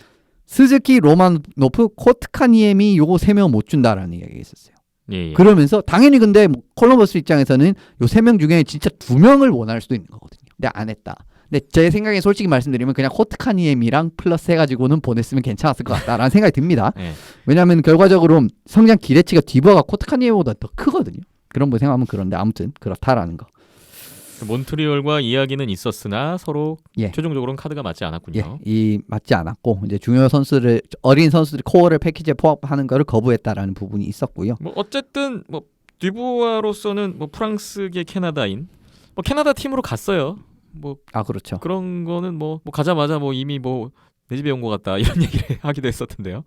스즈키, 로마노프, 코트카니엠이 요거 3명 못 준다라는 이야기가 있었어요. 예. 그러면서 당연히 근데 뭐 콜럼버스 입장에서는 요 3명 중에 진짜 2명을 원할 수도 있는 거거든요. 근데 안 했다. 근데 제 생각에 솔직히 말씀드리면 그냥 코트카니엠이랑 플러스 해가지고는 보냈으면 괜찮았을 것 같다라는 생각이 듭니다. 예. 왜냐하면 결과적으로 성장 기대치가 디버가 코트카니엠보다 더 크거든요. 그런 거 생각하면 그런데 아무튼 그렇다라는 거. 몬트리올과 이야기는 있었으나 서로 예. 최종적으로는 카드가 맞지 않았군요. 예, 이 맞지 않았고 이제 중요 선수를 어린 선수들 코어를 패키지에 포함하는 거를 거부했다라는 부분이 있었고요. 뭐 어쨌든 뭐 디부아로서는 뭐 프랑스계 캐나다인 뭐 캐나다 팀으로 갔어요. 뭐 그렇죠. 그런 거는 뭐 가자마자 뭐 이미 뭐 내 집에 온 것 같다 이런 얘기를 하기도 했었던데요.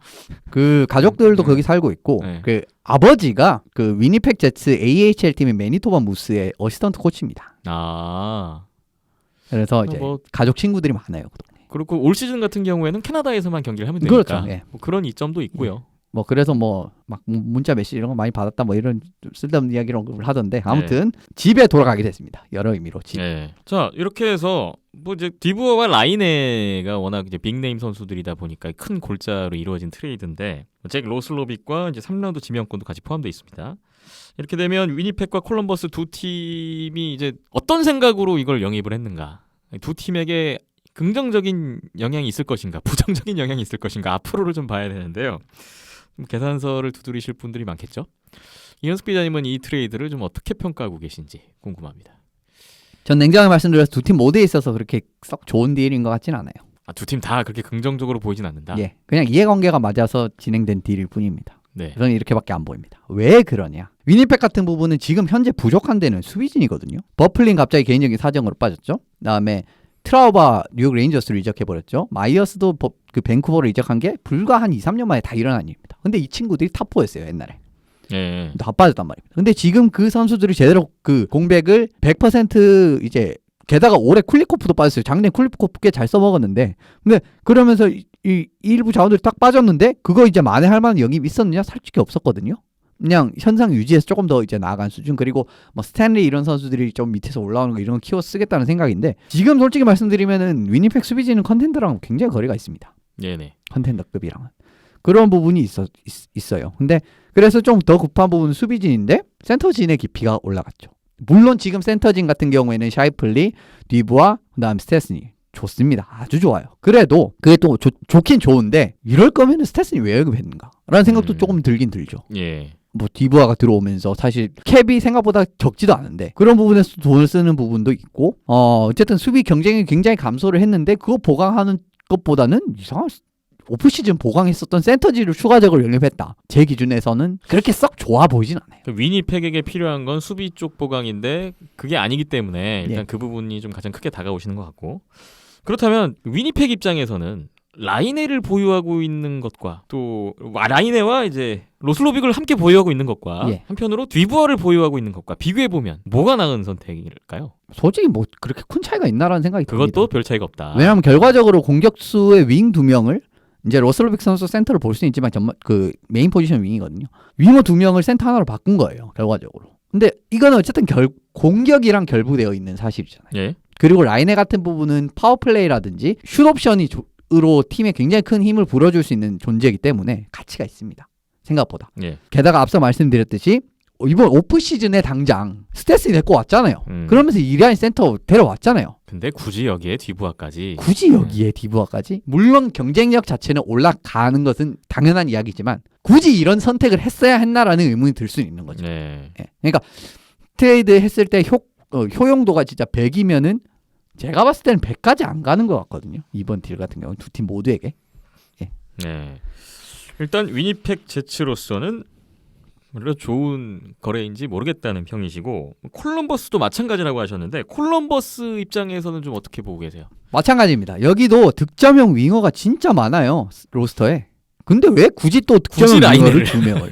그 가족들도 거기 살고 있고 네. 그 아버지가 그 위니펙 제츠 AHL 팀의 매니토바 무스의 어시스턴트 코치입니다. 아 그래서 이제 뭐 가족 친구들이 많아요. 그 동네. 그리고 올 시즌 같은 경우에는 캐나다에서만 경기를 하면 되니까 그렇죠. 예. 뭐 그런 이점도 있고요. 뭐 그래서 뭐 막 문자 메시지 이런 거 많이 받았다 뭐 이런 좀 쓸데없는 이야기를 하던데 아무튼 집에 돌아가게 됐습니다. 여러 의미로 집. 네. 자 이렇게 해서 뭐 이제 디부어와 라이네가 워낙 이제 빅네임 선수들이다 보니까 큰 골자로 이루어진 트레이드인데 잭 로슬로빅과 이제 3라운드 지명권도 같이 포함되어 있습니다. 이렇게 되면 위니펙과 콜럼버스 두 팀이 이제 어떤 생각으로 이걸 영입을 했는가? 두 팀에게 긍정적인 영향이 있을 것인가, 부정적인 영향이 있을 것인가 앞으로를 좀 봐야 되는데요. 계산서를 두드리실 분들이 많겠죠. 이현숙 기자님은 이 트레이드를 좀 어떻게 평가하고 계신지 궁금합니다. 전 냉정하게 말씀드려서 두 팀 모두에 있어서 그렇게 썩 좋은 딜인 것 같진 않아요. 두 팀 다 그렇게 긍정적으로 보이진 않는다. 예, 그냥 이해관계가 맞아서 진행된 딜일 뿐입니다. 네. 저는 이렇게밖에 안 보입니다. 왜 그러냐? 위니펙 같은 부분은 지금 현재 부족한 데는 수비진이거든요. 버플린 갑자기 개인적인 사정으로 빠졌죠. 그다음에 트라우바 뉴욕 레인저스를 이적해버렸죠. 마이어스도 그 밴쿠버를 이적한 게 불과 한 2, 3년 만에 다 일어난 일입니다. 근데 이 친구들이 탑4였어요 옛날에. 예. 다 빠졌단 말입니다. 근데 지금 그 선수들이 제대로 그 공백을 100% 이제 게다가 올해 쿨리코프도 빠졌어요. 작년에 쿨리코프 꽤 잘 써먹었는데 근데 그러면서 이 일부 자원들이 딱 빠졌는데 그거 이제 만회할 만한 영입이 있었느냐? 솔직히 없었거든요. 그냥 현상 유지해서 조금 더 이제 나아간 수준 그리고 뭐 스탠리 이런 선수들이 좀 밑에서 올라오는 거 이런 거 키워 쓰겠다는 생각인데 지금 솔직히 말씀드리면은 위니펙 수비진은 컨텐더랑 굉장히 거리가 있습니다. 네네. 컨텐더급이랑은 그런 부분이 있어요. 근데 그래서 좀 더 급한 부분은 수비진인데 센터진의 깊이가 올라갔죠. 물론 지금 센터진 같은 경우에는 샤이플리, 디부아, 그다음 스테스니 좋습니다. 아주 좋아요. 그래도 그게 또 좋긴 좋은데 이럴 거면은 스테스니 왜 영입했는가? 라는 생각도 조금 들긴 들죠. 예. 뭐 디부아가 들어오면서 사실 캡이 생각보다 적지도 않은데 그런 부분에서 돈을 쓰는 부분도 있고 어쨌든 수비 경쟁이 굉장히 감소를 했는데 그거 보강하는 것보다는 이상한 오프시즌 보강했었던 센터지를 추가적으로 영입했다. 제 기준에서는 그렇게 썩 좋아 보이진 않아요. 위니펙에게 필요한 건 수비 쪽 보강인데 그게 아니기 때문에 일단 예. 그 부분이 좀 가장 크게 다가오시는 것 같고 그렇다면 위니펙 입장에서는 라이네를 보유하고 있는 것과 또 라이네와 이제 로슬로빅을 함께 보유하고 있는 것과 예. 한편으로 디부아를 보유하고 있는 것과 비교해 보면 뭐가 나은 선택일까요? 솔직히 뭐 그렇게 큰 차이가 있나라는 생각이 듭니다. 그것도 별 차이가 없다. 왜냐하면 결과적으로 공격수의 윙 2명을 이제 로슬로빅 선수 센터를 볼 수는 있지만 그 메인 포지션 윙이거든요. 윙어 2명을 센터 하나로 바꾼 거예요. 결과적으로. 근데 이거는 어쨌든 공격이랑 결부되어 있는 사실이잖아요. 예. 그리고 라이네 같은 부분은 파워플레이라든지 슛 옵션이 으로 팀에 굉장히 큰 힘을 불어줄 수 있는 존재이기 때문에 가치가 있습니다. 생각보다. 예. 게다가 앞서 말씀드렸듯이 이번 오프 시즌에 당장 스테스니 데리고 왔잖아요. 그러면서 이리안 센터 데려왔잖아요. 근데 굳이 여기에 디부아까지 굳이 여기에 디부아까지? 물론 경쟁력 자체는 올라가는 것은 당연한 이야기지만 굳이 이런 선택을 했어야 했나라는 의문이 들 수 있는 거죠. 네. 예. 그러니까 트레이드 했을 때 효용도가 진짜 100이면은 제가 봤을 때는 100까지 안 가는 것 같거든요. 이번 딜 같은 경우는 두 팀 모두에게. 네. 일단 위니펙 제츠로서는 물론 좋은 거래인지 모르겠다는 평이시고 콜럼버스도 마찬가지라고 하셨는데 콜럼버스 입장에서는 좀 어떻게 보고 계세요? 마찬가지입니다. 여기도 득점형 윙어가 진짜 많아요. 로스터에. 근데 왜 굳이 또 득점형 굳이 윙어를 라인을. 2명을?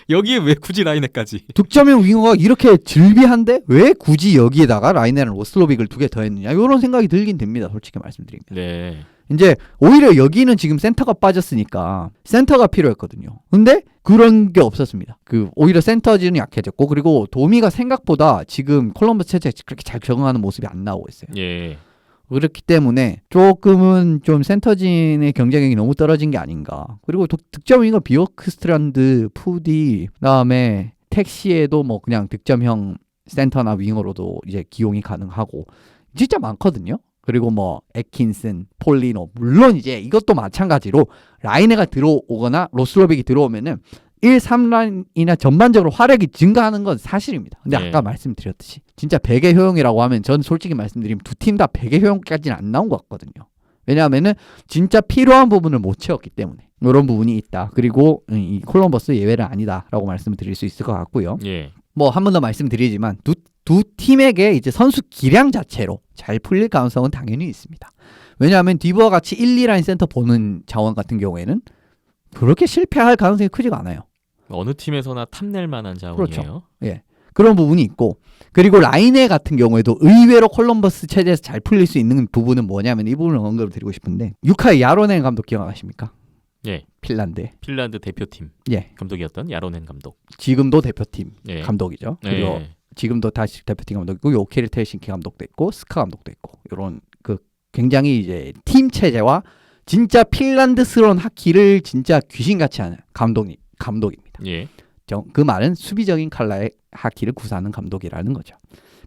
여기에 왜 굳이 라인에까지? 득점형 윙어가 이렇게 즐비한데 왜 굳이 여기에다가 라인이랑 로슬로빅을 2개 더 했느냐? 이런 생각이 들긴 됩니다. 솔직히 말씀드리면. 네. 이제 오히려 여기는 지금 센터가 빠졌으니까 센터가 필요했거든요. 근데 그런 게 없었습니다. 오히려 센터진은 약해졌고 그리고 도미가 생각보다 지금 콜럼버스 체제에 그렇게 잘 적응하는 모습이 안 나오고 있어요. 예. 그렇기 때문에 조금은 좀 센터진의 경쟁력이 너무 떨어진 게 아닌가. 그리고 득점 윙어 비어크스트란드, 푸디, 그다음에 택시에도 뭐 그냥 득점형 센터나 윙어로도 이제 기용이 가능하고 진짜 많거든요. 그리고 뭐 애킨슨, 폴리노 물론 이제 이것도 마찬가지로 라이네가 들어오거나 로슬로빅이 들어오면은 1, 3라인이나 전반적으로 화력이 증가하는 건 사실입니다. 근데 네. 아까 말씀드렸듯이 진짜 베개 효용이라고 하면 전 솔직히 말씀드리면 두 팀 다 베개 효용까지는 안 나온 것 같거든요. 왜냐하면은 진짜 필요한 부분을 못 채웠기 때문에 이런 부분이 있다. 그리고 이 콜럼버스 예외는 아니다라고 말씀을 드릴 수 있을 것 같고요. 예. 뭐 한 번 더 말씀드리지만 두 팀에게 이제 선수 기량 자체로 잘 풀릴 가능성은 당연히 있습니다. 왜냐하면 디버와 같이 1, 2라인 센터 보는 자원 같은 경우에는 그렇게 실패할 가능성이 크지가 않아요. 어느 팀에서나 탐낼 만한 자원이에요. 예. 그런 부분이 있고 그리고 라이네 같은 경우에도 의외로 콜럼버스 체제에서 잘 풀릴 수 있는 부분은 뭐냐면 이 부분을 언급을 드리고 싶은데 유카의 야로넨 감독 기억하십니까? 예. 핀란드. 핀란드 대표팀 예. 감독이었던 야로넨 감독. 지금도 대표팀 예. 감독이죠. 그리고 예. 지금도 다시 대표팀 감독이고 요케르 텔신키 감독도 있고 스카 감독도 있고 이런 굉장히 이제 팀 체제와 진짜 핀란드스러운 하키를 진짜 귀신같이 하는 감독입니다. 예. 그 말은 수비적인 컬러의 하키를 구사하는 감독이라는 거죠.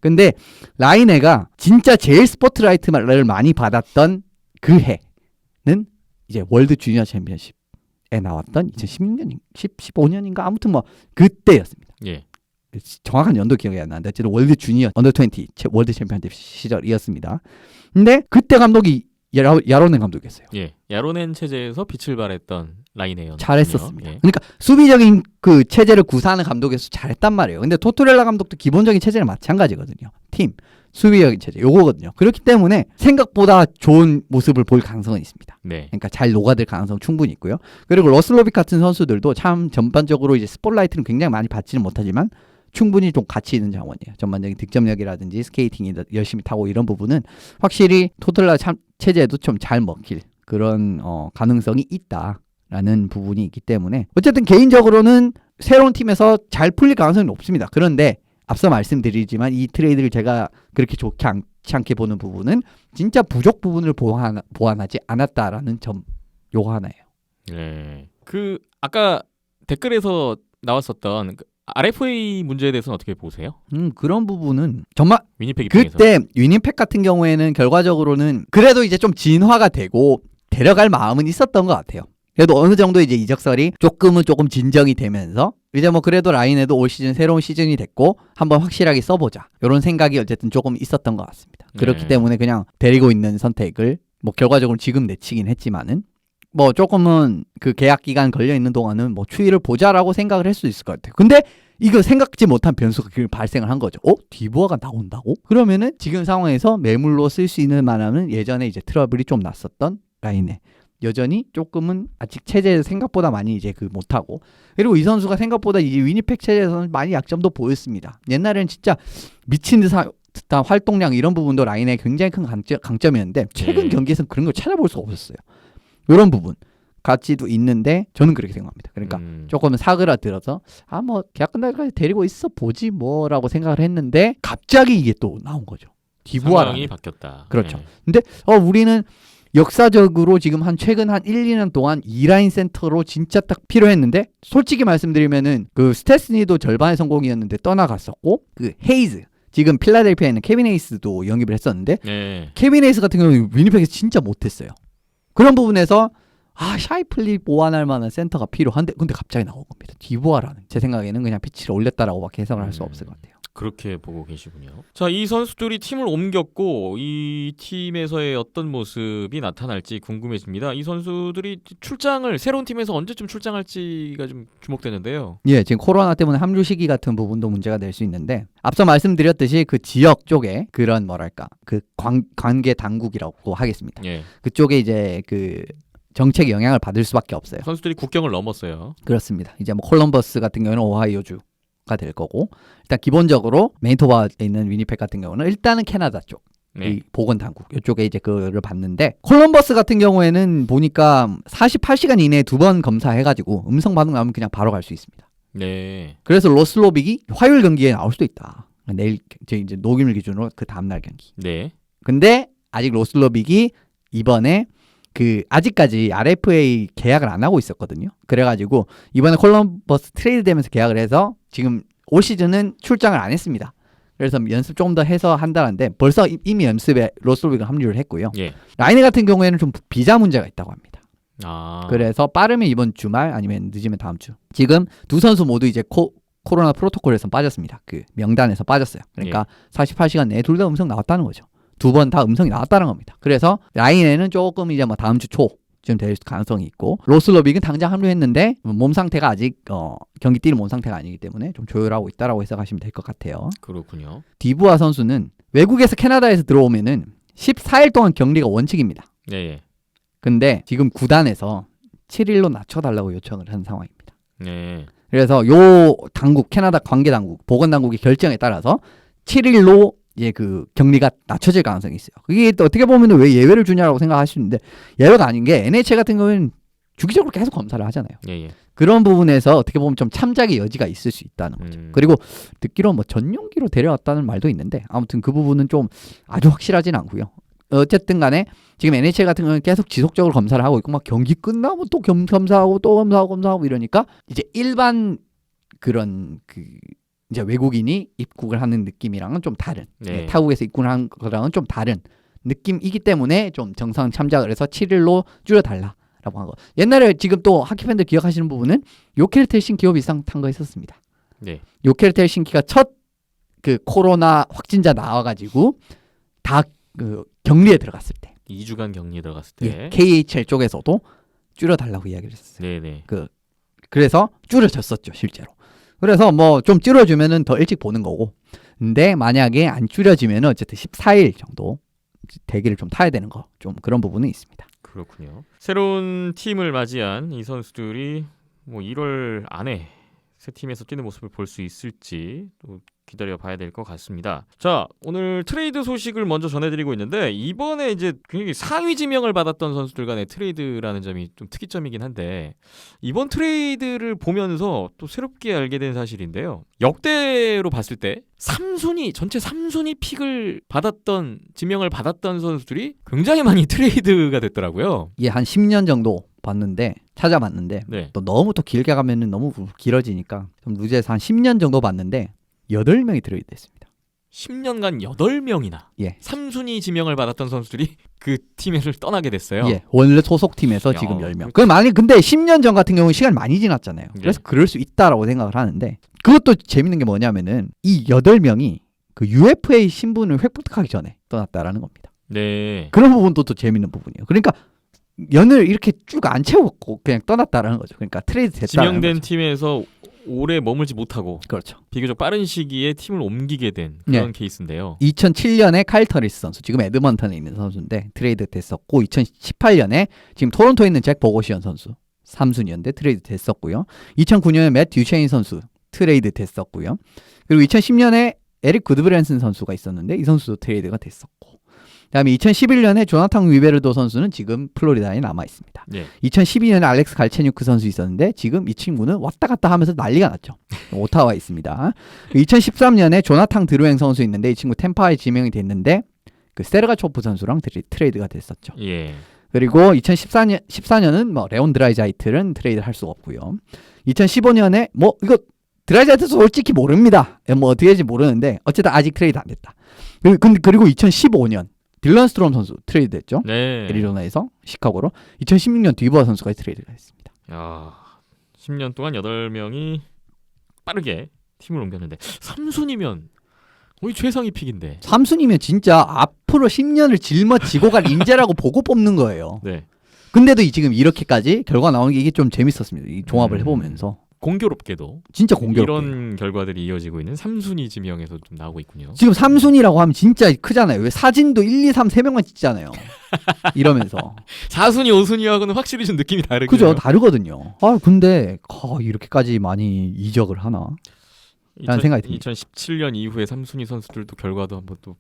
근데 라이네가 진짜 제일 스포트라이트를 많이 받았던 그 해는 이제 월드 주니어 챔피언십에 나왔던 2016년, 15년인가 아무튼 뭐 그때였습니다. 예. 정확한 연도 기억이 안 나는데 어쨌든 월드 주니어 언더 20 월드 챔피언십 시절이었습니다. 근데 그때 감독이 야로넨 감독이었어요. 예. 야로넨 체제에서 빛을 발했던 라이네요. 잘했었습니다. 예. 그러니까 수비적인 그 체제를 구사하는 감독에서 잘했단 말이에요. 근데 토토렐라 감독도 기본적인 체제는 마찬가지거든요. 팀 수비적인 체제 요거거든요. 그렇기 때문에 생각보다 좋은 모습을 볼 가능성은 있습니다. 네. 그러니까 잘 녹아들 가능성 충분히 있고요. 그리고 러슬로빅 같은 선수들도 참 전반적으로 이제 스포트라이트는 굉장히 많이 받지는 못하지만 충분히 좀 가치 있는 자원이에요. 전반적인 득점력이라든지 스케이팅이 열심히 타고 이런 부분은 확실히 토틀라 체제에도 좀 잘 먹힐 그런 가능성이 있다라는 부분이 있기 때문에 어쨌든 개인적으로는 새로운 팀에서 잘 풀릴 가능성이 높습니다. 그런데 앞서 말씀드리지만 이 트레이드를 제가 그렇게 좋지 않게 보는 부분은 진짜 부족 부분을 보완하지 않았다라는 점 요거 하나예요. 네. 아까 댓글에서 나왔었던 RFA 문제에 대해서는 어떻게 보세요? 그런 부분은 정말 위니펙 입장에서. 그때 위니펙 같은 경우에는 결과적으로는 그래도 이제 좀 진화가 되고 데려갈 마음은 있었던 것 같아요. 그래도 어느 정도 이제 이적설이 조금 진정이 되면서 이제 뭐 그래도 라인에도 올 시즌 새로운 시즌이 됐고 한번 확실하게 써보자 이런 생각이 어쨌든 조금 있었던 것 같습니다. 그렇기 네. 때문에 그냥 데리고 있는 선택을 뭐 결과적으로 지금 내치긴 했지만은 뭐 조금은 그 계약 기간 걸려 있는 동안은 뭐 추이를 보자라고 생각을 할 수 있을 것 같아요. 근데 이거 생각지 못한 변수가 발생을 한 거죠. 디보아가 나온다고? 그러면은 지금 상황에서 매물로 쓸 수 있는 만하면 예전에 이제 트러블이 좀 났었던 라인에 여전히 조금은 아직 체제에서 생각보다 많이 이제 못하고 그리고 이 선수가 생각보다 이제 위니펙 체제에서는 많이 약점도 보였습니다. 옛날에는 진짜 미친 듯한 활동량 이런 부분도 라인에 굉장히 큰 강점이었는데 최근 경기에서는 그런 걸 찾아볼 수가 없었어요. 이런 부분 가치도 있는데 저는 그렇게 생각합니다. 그러니까 조금은 사그라들어서 뭐 계약 끝날까지 데리고 있어 보지 뭐라고 생각을 했는데 갑자기 이게 또 나온 거죠. 상황이 바뀌었다. 그렇죠. 네. 근데 우리는 역사적으로 지금 최근 1, 2년 동안 2라인 센터로 진짜 딱 필요했는데 솔직히 말씀드리면은 그 스테스니도 절반의 성공이었는데 떠나갔었고 그 헤이즈 지금 필라델피아에 있는 케빈 헤이스도 영입을 했었는데 네. 케빈 헤이스 같은 경우는 위니펙에서 진짜 못했어요. 그런 부분에서 샤이플리 보완할 만한 센터가 필요한데 근데 갑자기 나온 겁니다. 디보아라는 제 생각에는 그냥 피치를 올렸다라고밖에 해석을 할 수 없을 것 같아요. 그렇게 보고 계시군요. 자, 이 선수들이 팀을 옮겼고 이 팀에서의 어떤 모습이 나타날지 궁금해집니다. 이 선수들이 출장을 새로운 팀에서 언제쯤 출장할지가 좀 주목되는데요. 예, 지금 코로나 때문에 합류 시기 같은 부분도 문제가 될 수 있는데 앞서 말씀드렸듯이 그 지역 쪽에 그런 뭐랄까 그 관계 당국이라고 하겠습니다. 예. 그쪽에 이제 그 정책의 영향을 받을 수밖에 없어요. 선수들이 국경을 넘었어요. 그렇습니다. 이제 뭐 콜럼버스 같은 경우는 오하이오주가 될 거고 일단 기본적으로 매니토바에 있는 위니펙 같은 경우는 일단은 캐나다 쪽. 네. 이 보건 당국 이쪽에 이제 그를 받는데 콜럼버스 같은 경우에는 보니까 48시간 이내에 2번 검사해가지고 음성 반응 나오면 그냥 바로 갈 수 있습니다. 네. 그래서 로슬로빅이 화요일 경기에 나올 수도 있다. 내일 이제 녹임일 기준으로 그 다음날 경기. 네. 근데 아직 로슬로빅이 이번에 그 아직까지 RFA 계약을 안 하고 있었거든요. 그래가지고 이번에 콜럼버스 트레이드 되면서 계약을 해서 지금 올 시즌은 출장을 안 했습니다. 그래서 연습 조금 더 해서 한다는데 벌써 이미 연습에 로슬로빅을 합류를 했고요. 예. 라이네 같은 경우에는 좀 비자 문제가 있다고 합니다. 아. 그래서 빠르면 이번 주말 아니면 늦으면 다음 주. 지금 두 선수 모두 이제 코로나 프로토콜에서 빠졌습니다. 그 명단에서 빠졌어요. 그러니까 48시간 내에 둘 다 음성 나왔다는 거죠. 2번 다 음성이 나왔다는 겁니다. 그래서 라인에는 조금 이제 뭐 다음 주 초쯤 될 가능성이 있고 로슬로빅은 당장 합류했는데 몸 상태가 아직 경기 뛰는 몸 상태가 아니기 때문에 좀 조율하고 있다라고 해석하시면 될 것 같아요. 그렇군요. 디부아 선수는 외국에서 캐나다에서 들어오면은 14일 동안 격리가 원칙입니다. 예. 예. 근데 지금 구단에서 7일로 낮춰달라고 요청을 한 상황입니다. 네. 그래서 요 당국 캐나다 관계 당국 보건 당국의 결정에 따라서 7일로 이제 그 격리가 낮춰질 가능성이 있어요. 그게 또 어떻게 보면 왜 예외를 주냐라고 생각할 수 있는데 예외가 아닌 게 NHL 같은 경우는 주기적으로 계속 검사를 하잖아요. 예. 예. 그런 부분에서 어떻게 보면 좀 참작의 여지가 있을 수 있다는 거죠. 그리고 듣기로 뭐 전용기로 데려왔다는 말도 있는데 아무튼 그 부분은 좀 아주 확실하진 않고요. 어쨌든 간에 지금 NHL 같은 경우는 계속 지속적으로 검사를 하고 있고 막 경기 끝나면 또 검사하고 또 검사하고 이러니까 이제 일반 그런 그 이제 외국인이 입국을 하는 느낌이랑은 좀 다른 네. 타국에서 입국을 하는 거랑은 좀 다른 느낌이기 때문에 좀 정상 참작을 해서 7일로 줄여달라라고 한 거. 옛날에 지금 또 하키 팬들 기억하시는 부분은 요케르 헬싱키와 비슷한 거 있었습니다. 네. 요케르 헬싱키가 첫 그 코로나 확진자 나와가지고 다 그 격리에 들어갔을 때 2주간 격리에 들어갔을 때. KHL 쪽에서도 줄여달라고 이야기를 했었어요. 네네. 그래서 줄여졌었죠 실제로. 그래서 뭐 좀 줄여주면은 더 일찍 보는 거고. 근데 만약에 안 줄여지면은 어쨌든 14일 정도 대기를 좀 타야 되는 거. 좀 그런 부분은 있습니다. 그렇군요. 새로운 팀을 맞이한 이 선수들이 뭐 1월 안에 새 팀에서 뛰는 모습을 볼 수 있을지 또 기다려 봐야 될 것 같습니다. 자, 오늘 트레이드 소식을 먼저 전해드리고 있는데 이번에 이제 굉장히 상위 지명을 받았던 선수들 간의 트레이드라는 점이 좀 특이점이긴 한데 이번 트레이드를 보면서 또 새롭게 알게 된 사실인데요. 역대로 봤을 때 3순위 전체 3순위 픽을 받았던 지명을 받았던 선수들이 굉장히 많이 트레이드가 됐더라고요. 이게 한 10년 정도 봤는데 찾아봤는데 네. 또 너무 또 길게 가면은 너무 길어지니까 좀 루즈해서 한 10년 정도 봤는데 8명이 트레이드 됐습니다. 10년간 8명이나 예. 3순위 지명을 받았던 선수들이 그 팀을 떠나게 됐어요. 예. 원래 소속팀에서 야, 지금 10명. 그럼 만약에 근데 10년 전 같은 경우는 시간이 많이 지났잖아요. 예. 그래서 그럴 수 있다라고 생각을 하는데 그것도 재밌는 게 뭐냐면은 이 8명이 그 UFA 신분을 획득하기 전에 떠났다라는 겁니다. 네. 그런 부분도 또 재밌는 부분이에요. 그러니까 연을 이렇게 쭉 안 채웠고 그냥 떠났다라는 거죠. 그러니까 트레이드 됐다는 지명된 거죠. 팀에서 오래 머물지 못하고 그렇죠. 비교적 빠른 시기에 팀을 옮기게 된 그런 예. 케이스인데요. 2007년에 칼 터리스 선수, 지금 에드먼턴에 있는 선수인데 트레이드 됐었고 2018년에 지금 토론토에 있는 잭 버거시언 선수 3순위였는데 트레이드 됐었고요. 2009년에 맷 듀체인 선수 트레이드 됐었고요. 그리고 2010년에 에릭 구드브랜슨 선수가 있었는데 이 선수도 트레이드가 됐었고 그다음에 2011년에 조나탄 위베르도 선수는 지금 플로리다에 남아 있습니다. 네. 2012년에 알렉스 갈체뉴크 선수 있었는데 지금 이 친구는 왔다 갔다 하면서 난리가 났죠. 오타와에 있습니다. 2013년에 조나탄 드루행 선수 있는데 이 친구 템파에 지명이 됐는데 그 세르가초프 선수랑 트레이드가 됐었죠. 예. 그리고 2014년은 뭐 레온 드라이자이트는 트레이드를 할 수 없고요. 2015년에 뭐 이거 드라이자이트 솔직히 모릅니다. 뭐 어떻게 될지 모르는데 어쨌든 아직 트레이드 안 됐다. 그리고 2015년 딜런 스트롬 선수 트레이드 됐죠. 네. 애리조나에서 시카고로. 2016년 디버아 선수가 트레이드가 됐습니다. 야, 10년 동안 8명이 빠르게 팀을 옮겼는데 3순위면 우리 최상위 픽인데. 3순위면 진짜 앞으로 10년을 짊어지고 갈 인재라고 보고 뽑는 거예요. 네. 근데도 지금 이렇게까지 결과 나오는 게 이게 좀 재밌었습니다. 이 종합을 해보면서 공교롭게도 진짜 공교롭게 이런 결과들이 이어지고 있는 3순위 지명에서 좀 나오고 있군요. 지금 3순위라고 하면 진짜 크잖아요. 왜 사진도 1, 2, 3, 3명만 찍잖아요. 이러면서 4순위, 5순위하고는 확실히 좀 느낌이 다르긴 그죠? 해요. 다르거든요. 아 근데 이렇게까지 많이 이적을 하나? 라는 생각이 듭니다. 2017년 이후에 3순위 선수들도 결과도 한번 또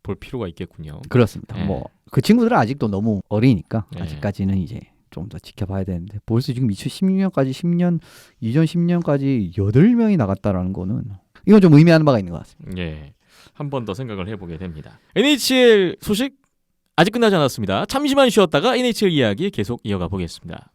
볼 필요가 있겠군요. 그렇습니다. 네. 뭐 그 친구들은 아직도 너무 어리니까 네. 아직까지는 이제 좀 더 지켜봐야 되는데 벌써 지금 2016년까지 2010년까지 8명이 나갔다라는 거는 이건 좀 의미하는 바가 있는 것 같습니다. 예. 한 번 더 생각을 해보게 됩니다. NHL 소식 아직 끝나지 않았습니다. 잠시만 쉬었다가 NHL 이야기 계속 이어가 보겠습니다.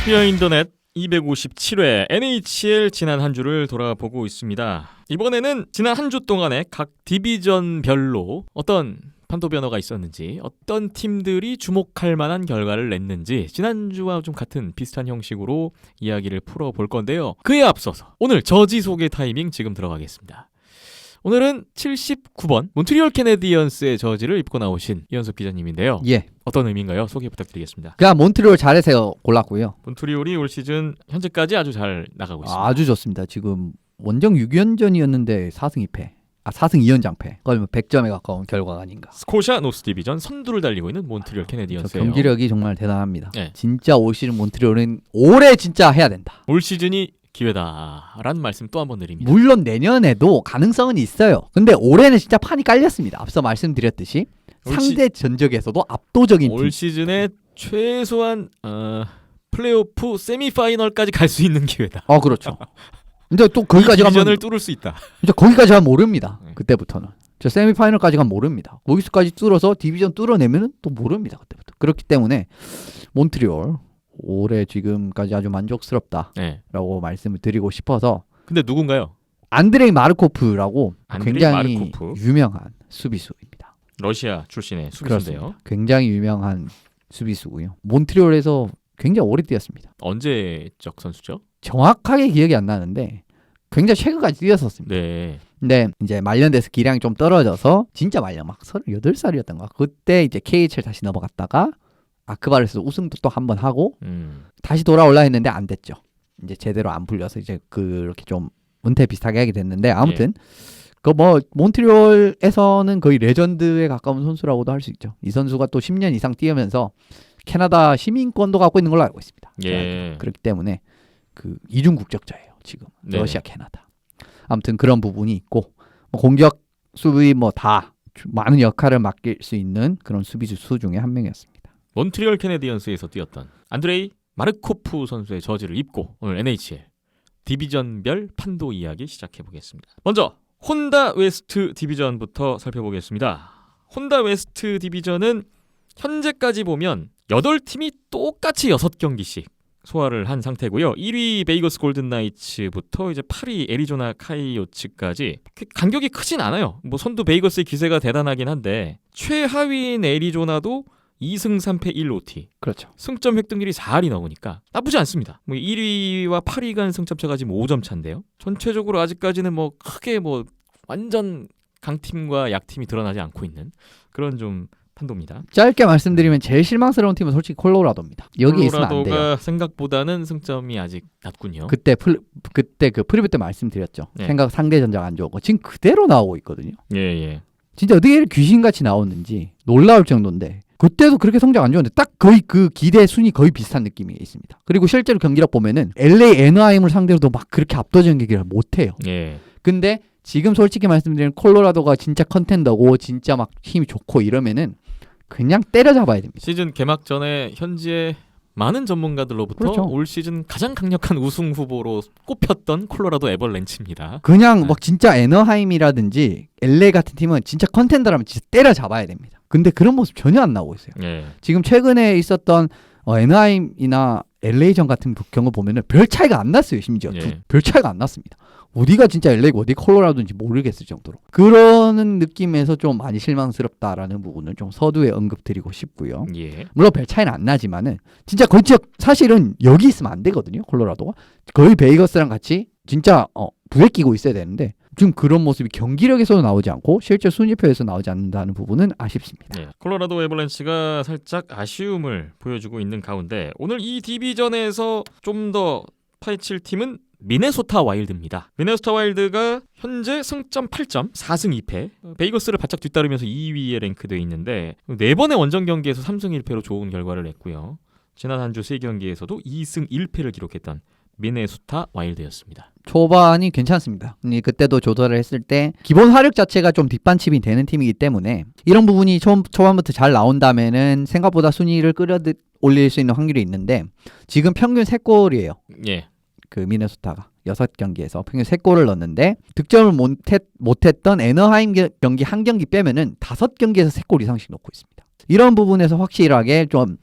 히어 인터넷 257회 NHL 지난 한 주를 돌아보고 있습니다. 이번에는 지난 한 주 동안에 각 디비전별로 어떤 판도 변화가 있었는지, 어떤 팀들이 주목할 만한 결과를 냈는지 지난주와 좀 같은 비슷한 형식으로 이야기를 풀어볼 건데요. 그에 앞서서 오늘 저지 소개 타이밍 지금 들어가겠습니다. 오늘은 79번 몬트리올 캐네디언스의 저지를 입고 나오신 이현석 기자님인데요. 예. 어떤 의미인가요? 소개 부탁드리겠습니다. 그냥 몬트리올 잘해서 골랐고요. 몬트리올이 올 시즌 현재까지 아주 잘 나가고 있습니다. 아주 좋습니다. 지금 원정 6연전이었는데 4승 2패. 4승 2연장패. 그러면 100점에 가까운 결과가 아닌가. 스코샤 노스 디비전 선두를 달리고 있는 몬트리올 저 캐네디언스예요. 경기력이 정말 대단합니다. 네. 진짜 올 시즌 몬트리올은 올해 진짜 해야 된다. 올 시즌이 기회다라는 말씀 또 한 번 드립니다. 물론 내년에도 가능성은 있어요. 근데 올해는 진짜 판이 깔렸습니다. 앞서 말씀드렸듯이 올 상대 전적에서도 압도적인 올 팀. 시즌에 최소한 플레이오프 세미파이널까지 갈 수 있는 기회다. 그렇죠. 근데 또 거기까지 가면 디비전을 뚫을 수 있다. 이제 거기까지 가면 모릅니다. 네. 그때부터는. 저 세미파이널까지 가면 모릅니다. 거기서까지 뚫어서 디비전 뚫어내면은 또 모릅니다. 그때부터. 그렇기 때문에 몬트리올 올해 지금까지 아주 만족스럽다라고 네. 말씀을 드리고 싶어서 근데 누군가요? 안드레이 마르코프라고 안드레이 굉장히 마르코프. 유명한 수비수입니다. 러시아 출신의 수비수인데요. 그렇습니다. 굉장히 유명한 수비수고요. 몬트리올에서 굉장히 오래 뛰었습니다. 언제적 선수죠? 정확하게 기억이 안 나는데 굉장히 최근까지 뛰었었습니다. 네. 근데 이제 말년돼서 기량이 좀 떨어져서 진짜 말년 막 38살이었던가 그때 이제 KHL 다시 넘어갔다가 아크바르에서 우승도 또 한 번 하고 다시 돌아올라 했는데 안 됐죠. 이제 제대로 안 풀려서 이제 그렇게 좀 은퇴 비슷하게 하게 됐는데 아무튼 그 뭐 몬트리올에서는 거의 레전드에 가까운 선수라고도 할 수 있죠. 이 선수가 또 10년 이상 뛰면서 캐나다 시민권도 갖고 있는 걸로 알고 있습니다. 예. 그렇기 때문에 그 이중 국적자예요. 지금 네네. 러시아, 캐나다. 아무튼 그런 부분이 있고 뭐 공격, 수비 뭐 다 많은 역할을 맡길 수 있는 그런 수비수 중에 한 명이었습니다. 몬트리올 캐네디언스에서 뛰었던 안드레이 마르코프 선수의 저지를 입고 오늘 NHL 디비전별 판도 이야기 시작해 보겠습니다. 먼저 혼다 웨스트 디비전부터 살펴보겠습니다. 혼다 웨스트 디비전은 현재까지 보면 8팀이 똑같이 6경기씩 소화를 한 상태고요. 1위 베이거스 골든 나이츠부터 이제 8위 애리조나 카이오츠까지 간격이 크진 않아요. 뭐 선두 베이거스의 기세가 대단하긴 한데 최하위인 애리조나도 2승 3패 1OT. 그렇죠. 승점 획득률이 4할이 넘으니까 나쁘지 않습니다. 뭐 1위와 8위 간 승점 차가 지금 5점 차인데요. 전체적으로 아직까지는 뭐 크게 뭐 완전 강팀과 약팀이 드러나지 않고 있는 그런 좀 판도입니다. 짧게 말씀드리면 제일 실망스러운 팀은 솔직히 콜로라도입니다. 여기 있으면 안 돼요. 콜로라도가 생각보다는 승점이 아직 낮군요. 그때 그 프리뷰 때 말씀드렸죠. 네. 생각 상대 전적 안 좋고 지금 그대로 나오고 있거든요. 예. 진짜 어떻게 이렇게 귀신같이 나오는지 놀라울 정도인데 그때도 그렇게 성적 안 좋은데 딱 거의 그 기대 순위 거의 비슷한 느낌이 있습니다. 그리고 실제로 경기력 보면은 LA 애너하임을 상대로도 막 그렇게 압도적인 경기를 못해요. 예. 근데 지금 솔직히 말씀드리면 콜로라도가 진짜 컨텐더고 진짜 막 힘이 좋고 이러면은 그냥 때려잡아야 됩니다. 시즌 개막 전에 현지의 많은 전문가들로부터 그렇죠. 올 시즌 가장 강력한 우승 후보로 꼽혔던 콜로라도 에벌랜치입니다. 그냥 네. 막 진짜 애너하임이라든지 LA 같은 팀은 진짜 컨텐더라면 진짜 때려잡아야 됩니다. 근데 그런 모습 전혀 안 나오고 있어요. 예. 지금 최근에 있었던 애너하임이나 LA전 같은 경우 보면은 별 차이가 안 났어요. 심지어 예. 별 차이가 안 났습니다. 어디가 진짜 LA고 어디 콜로라도인지 모르겠을 정도로 그러는 느낌에서 좀 많이 실망스럽다라는 부분을 좀 서두에 언급드리고 싶고요. 예. 물론 별 차이는 안 나지만은 진짜 거의 사실은 여기 있으면 안 되거든요. 콜로라도가 거의 베이거스랑 같이 진짜 부에 끼고 있어야 되는데 지금 그런 모습이 경기력에서도 나오지 않고 실제 순위표에서 나오지 않는다는 부분은 아쉽습니다. 예. 콜로라도 애벌랜치가 살짝 아쉬움을 보여주고 있는 가운데 오늘 이 디비전에서 좀 더 파헤칠 팀은 미네소타 와일드입니다. 미네소타 와일드가 현재 승점 8점, 4승 2패. 베이거스를 바짝 뒤따르면서 2위에 랭크되어 있는데 4번의 원정 경기에서 3승 1패로 좋은 결과를 냈고요. 지난 한 주 3경기에서도 2승 1패를 기록했던 미네소타 와일드였습니다. 초반이 괜찮습니다. 그때도 조절을 했을 때 기본 화력 자체가 좀 뒷받침이 되는 팀이기 때문에 이런 부분이 초반부터 잘 나온다면은 생각보다 순위를 끌어올릴 수 있는 확률이 있는데 지금 평균 3골이에요. 예. 그 미네소타가 6경기에서 평균 3골을 넣었는데 득점을 못했던 애너하임 경기 한 경기 빼면은 5경기에서 3골 이상씩 넣고 있습니다. 이런 부분에서 확실하게 좀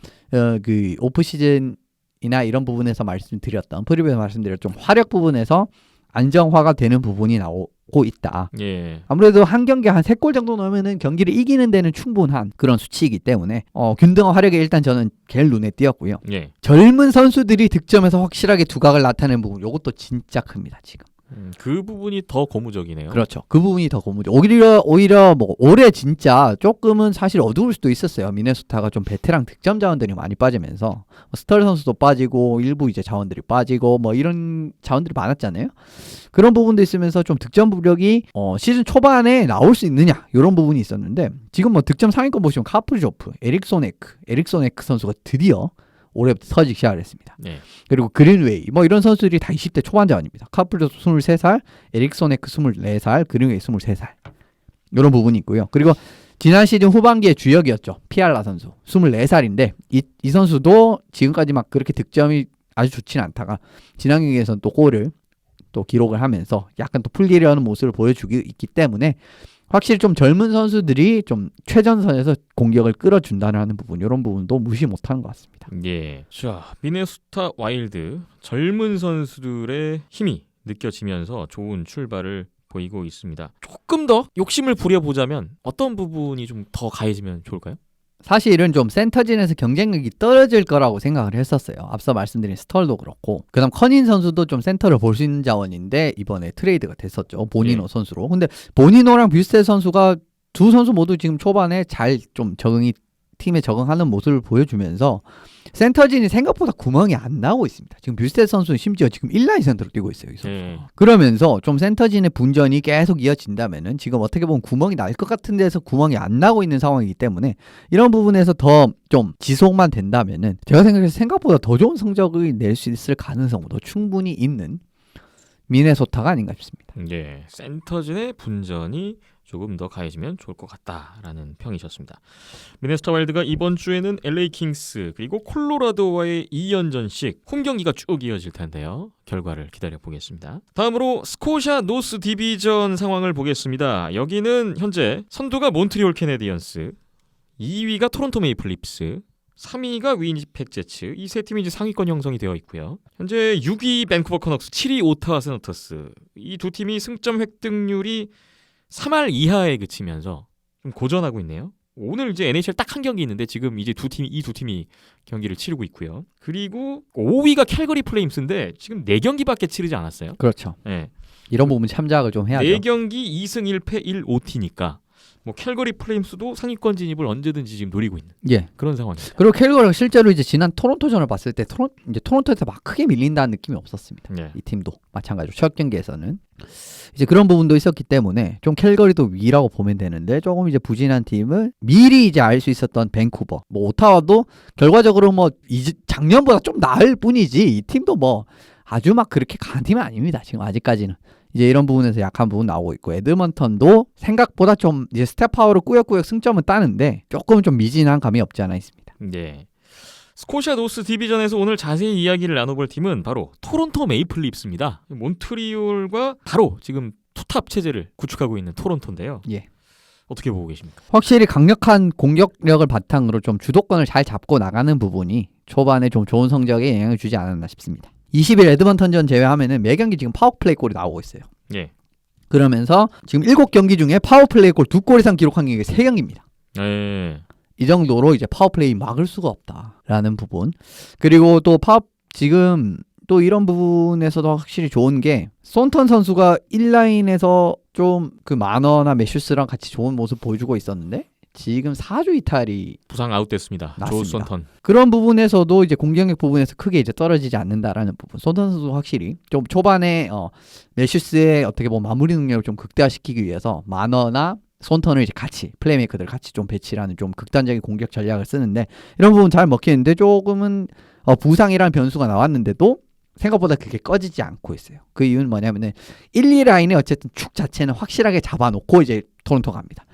그 오프시즌 이나 이런 부분에서 말씀드렸던 프리뷰에서 말씀드렸던 좀 화력 부분에서 안정화가 되는 부분이 나오고 있다. 예. 아무래도 한 경기에 한 3골 정도 넣으면은 경기를 이기는 데는 충분한 그런 수치이기 때문에 균등한 화력에 일단 저는 제일 눈에 띄었고요. 예. 젊은 선수들이 득점에서 확실하게 두각을 나타내는 부분 이것도 진짜 큽니다. 지금. 그 부분이 더 고무적이네요. 그렇죠. 그 부분이 더 고무죠. 오히려 뭐 올해 진짜 조금은 사실 어두울 수도 있었어요. 미네소타가 좀 베테랑 득점 자원들이 많이 빠지면서 스털 선수도 빠지고 일부 이제 자원들이 빠지고 뭐 이런 자원들이 많았잖아요. 그런 부분도 있으면서 좀 득점 부력이 시즌 초반에 나올 수 있느냐 이런 부분이 있었는데 지금 뭐 득점 상위권 보시면 카프리조프, 에릭소네크 선수가 드디어 올해부터 터지기 시작을 했습니다. 네. 그리고 그린웨이 뭐 이런 선수들이 다 20대 초반 자원입니다. 카프리조프 23살, 에릭소네크 24살, 그린웨이 23살 이런 부분이 있고요. 그리고 지난 시즌 후반기에 주역이었죠. 피알라 선수 24살인데 이 선수도 지금까지 막 그렇게 득점이 아주 좋지는 않다가 지난 경기에서는 또 골을 또 기록을 하면서 약간 또 풀리려는 모습을 보여주기 있기 때문에 확실히 좀 젊은 선수들이 좀 최전선에서 공격을 끌어준다는 부분 이런 부분도 무시 못하는 것 같습니다. 예. 자, 미네소타 와일드 젊은 선수들의 힘이 느껴지면서 좋은 출발을 보이고 있습니다. 조금 더 욕심을 부려보자면 어떤 부분이 좀 더 가해지면 좋을까요? 사실은 좀 센터진에서 경쟁력이 떨어질 거라고 생각을 했었어요. 앞서 말씀드린 스털도 그렇고 그다음 커닌 선수도 좀 센터를 볼 수 있는 자원인데 이번에 트레이드가 됐었죠. 보니노 선수로. 근데 보니노랑 뷰스테 선수가 두 선수 모두 지금 초반에 잘 좀 팀에 적응하는 모습을 보여주면서 센터진이 생각보다 구멍이 안 나오고 있습니다. 지금 뷰스테 선수는 심지어 지금 1라인 센터로 뛰고 있어요. 이 선수. 그러면서 좀 센터진의 분전이 계속 이어진다면은 지금 어떻게 보면 구멍이 날 것 같은 데서 구멍이 안 나고 있는 상황이기 때문에 이런 부분에서 더 좀 지속만 된다면은 제가 생각해서 생각보다 더 좋은 성적을 낼 수 있을 가능성도 충분히 있는 미네소타가 아닌가 싶습니다. 예. 센터진의 분전이 조금 더 가해지면 좋을 것 같다라는 평이셨습니다. 미네소타 와일드가 이번 주에는 LA 킹스 그리고 콜로라도와의 2연전씩 홈 경기가 쭉 이어질 텐데요. 결과를 기다려 보겠습니다. 다음으로 스코샤 노스 디비전 상황을 보겠습니다. 여기는 현재 선두가 몬트리올 캐네디언스, 2위가 토론토 메이플 립스, 3위가 위니펙 제츠. 이 세 팀이 이제 상위권 형성이 되어 있고요. 현재 6위 밴쿠버 커넉스, 7위 오타와 세너터스. 이 두 팀이 승점 획득률이 3할 이하에 그치면서 좀 고전하고 있네요. 오늘 이제 NHL 딱 한 경기 있는데 지금 이제 이 두 팀이 경기를 치르고 있고요. 그리고 5위가 캘거리 플레임스인데 지금 4경기밖에 치르지 않았어요. 그렇죠. 네. 이런 부분 참작을 좀 해야죠. 4경기 2승 1패 1OT니까 뭐 캘거리 플레임스도 상위권 진입을 언제든지 지금 노리고 있는 그런 상황입니다. 그리고 캘거리가 실제로 이제 지난 토론토전을 봤을 때 토론토에서 막 크게 밀린다는 느낌이 없었습니다. 네. 이 팀도 마찬가지로 첫 경기에서는 이제 그런 부분도 있었기 때문에 좀 캘거리도 위라고 보면 되는데 조금 이제 부진한 팀을 미리 이제 알 수 있었던 밴쿠버, 뭐 오타와도 결과적으로 뭐 이제 작년보다 좀 나을 뿐이지 이 팀도 뭐 아주 막 그렇게 강한 팀은 아닙니다. 지금 아직까지는. 이제 이런 부분에서 약한 부분 나오고 있고 에드먼턴도 생각보다 좀 이제 스텝 파워로 꾸역꾸역 승점은 따는데 조금 좀 미진한 감이 없지 않아 있습니다. 네. 스코샤 노스 디비전에서 오늘 자세히 이야기를 나눠볼 팀은 바로 토론토 메이플 립스입니다. 몬트리올과 바로 지금 투탑 체제를 구축하고 있는 토론토인데요. 예. 어떻게 보고 계십니까? 확실히 강력한 공격력을 바탕으로 좀 주도권을 잘 잡고 나가는 부분이 초반에 좀 좋은 성적에 영향을 주지 않았나 싶습니다. 20일 에드먼턴전 제외하면은 매 경기 지금 파워플레이 골이 나오고 있어요. 예. 그러면서 지금 7경기 중에 파워플레이 골 2골 이상 기록한 게 3경기입니다. 예. 이 정도로 이제 파워플레이 막을 수가 없다라는 부분. 그리고 또 지금 또 이런 부분에서도 확실히 좋은 게 손턴 선수가 1라인에서 좀 그 마너나 매슈스랑 같이 좋은 모습 보여주고 있었는데 지금 4주 이탈이 부상 아웃됐습니다. 조 맞습니다. 손턴. 그런 부분에서도 이제 공격력 부분에서 크게 이제 떨어지지 않는다라는 부분. 손턴 선수 확실히 좀 초반에 매슈스의 어떻게 보면 마무리 능력을 좀 극대화시키기 위해서 마너나 손턴을 이제 같이 플레이메이커들 같이 좀 배치라는 좀 극단적인 공격 전략을 쓰는데 이런 부분 잘 먹히는데 조금은 부상이라는 변수가 나왔는데도 생각보다 그게 꺼지지 않고 있어요. 그 이유는 뭐냐면은 1, 2라인에 어쨌든 축 자체는 확실하게 잡아놓고 이제 토론토 갑니다.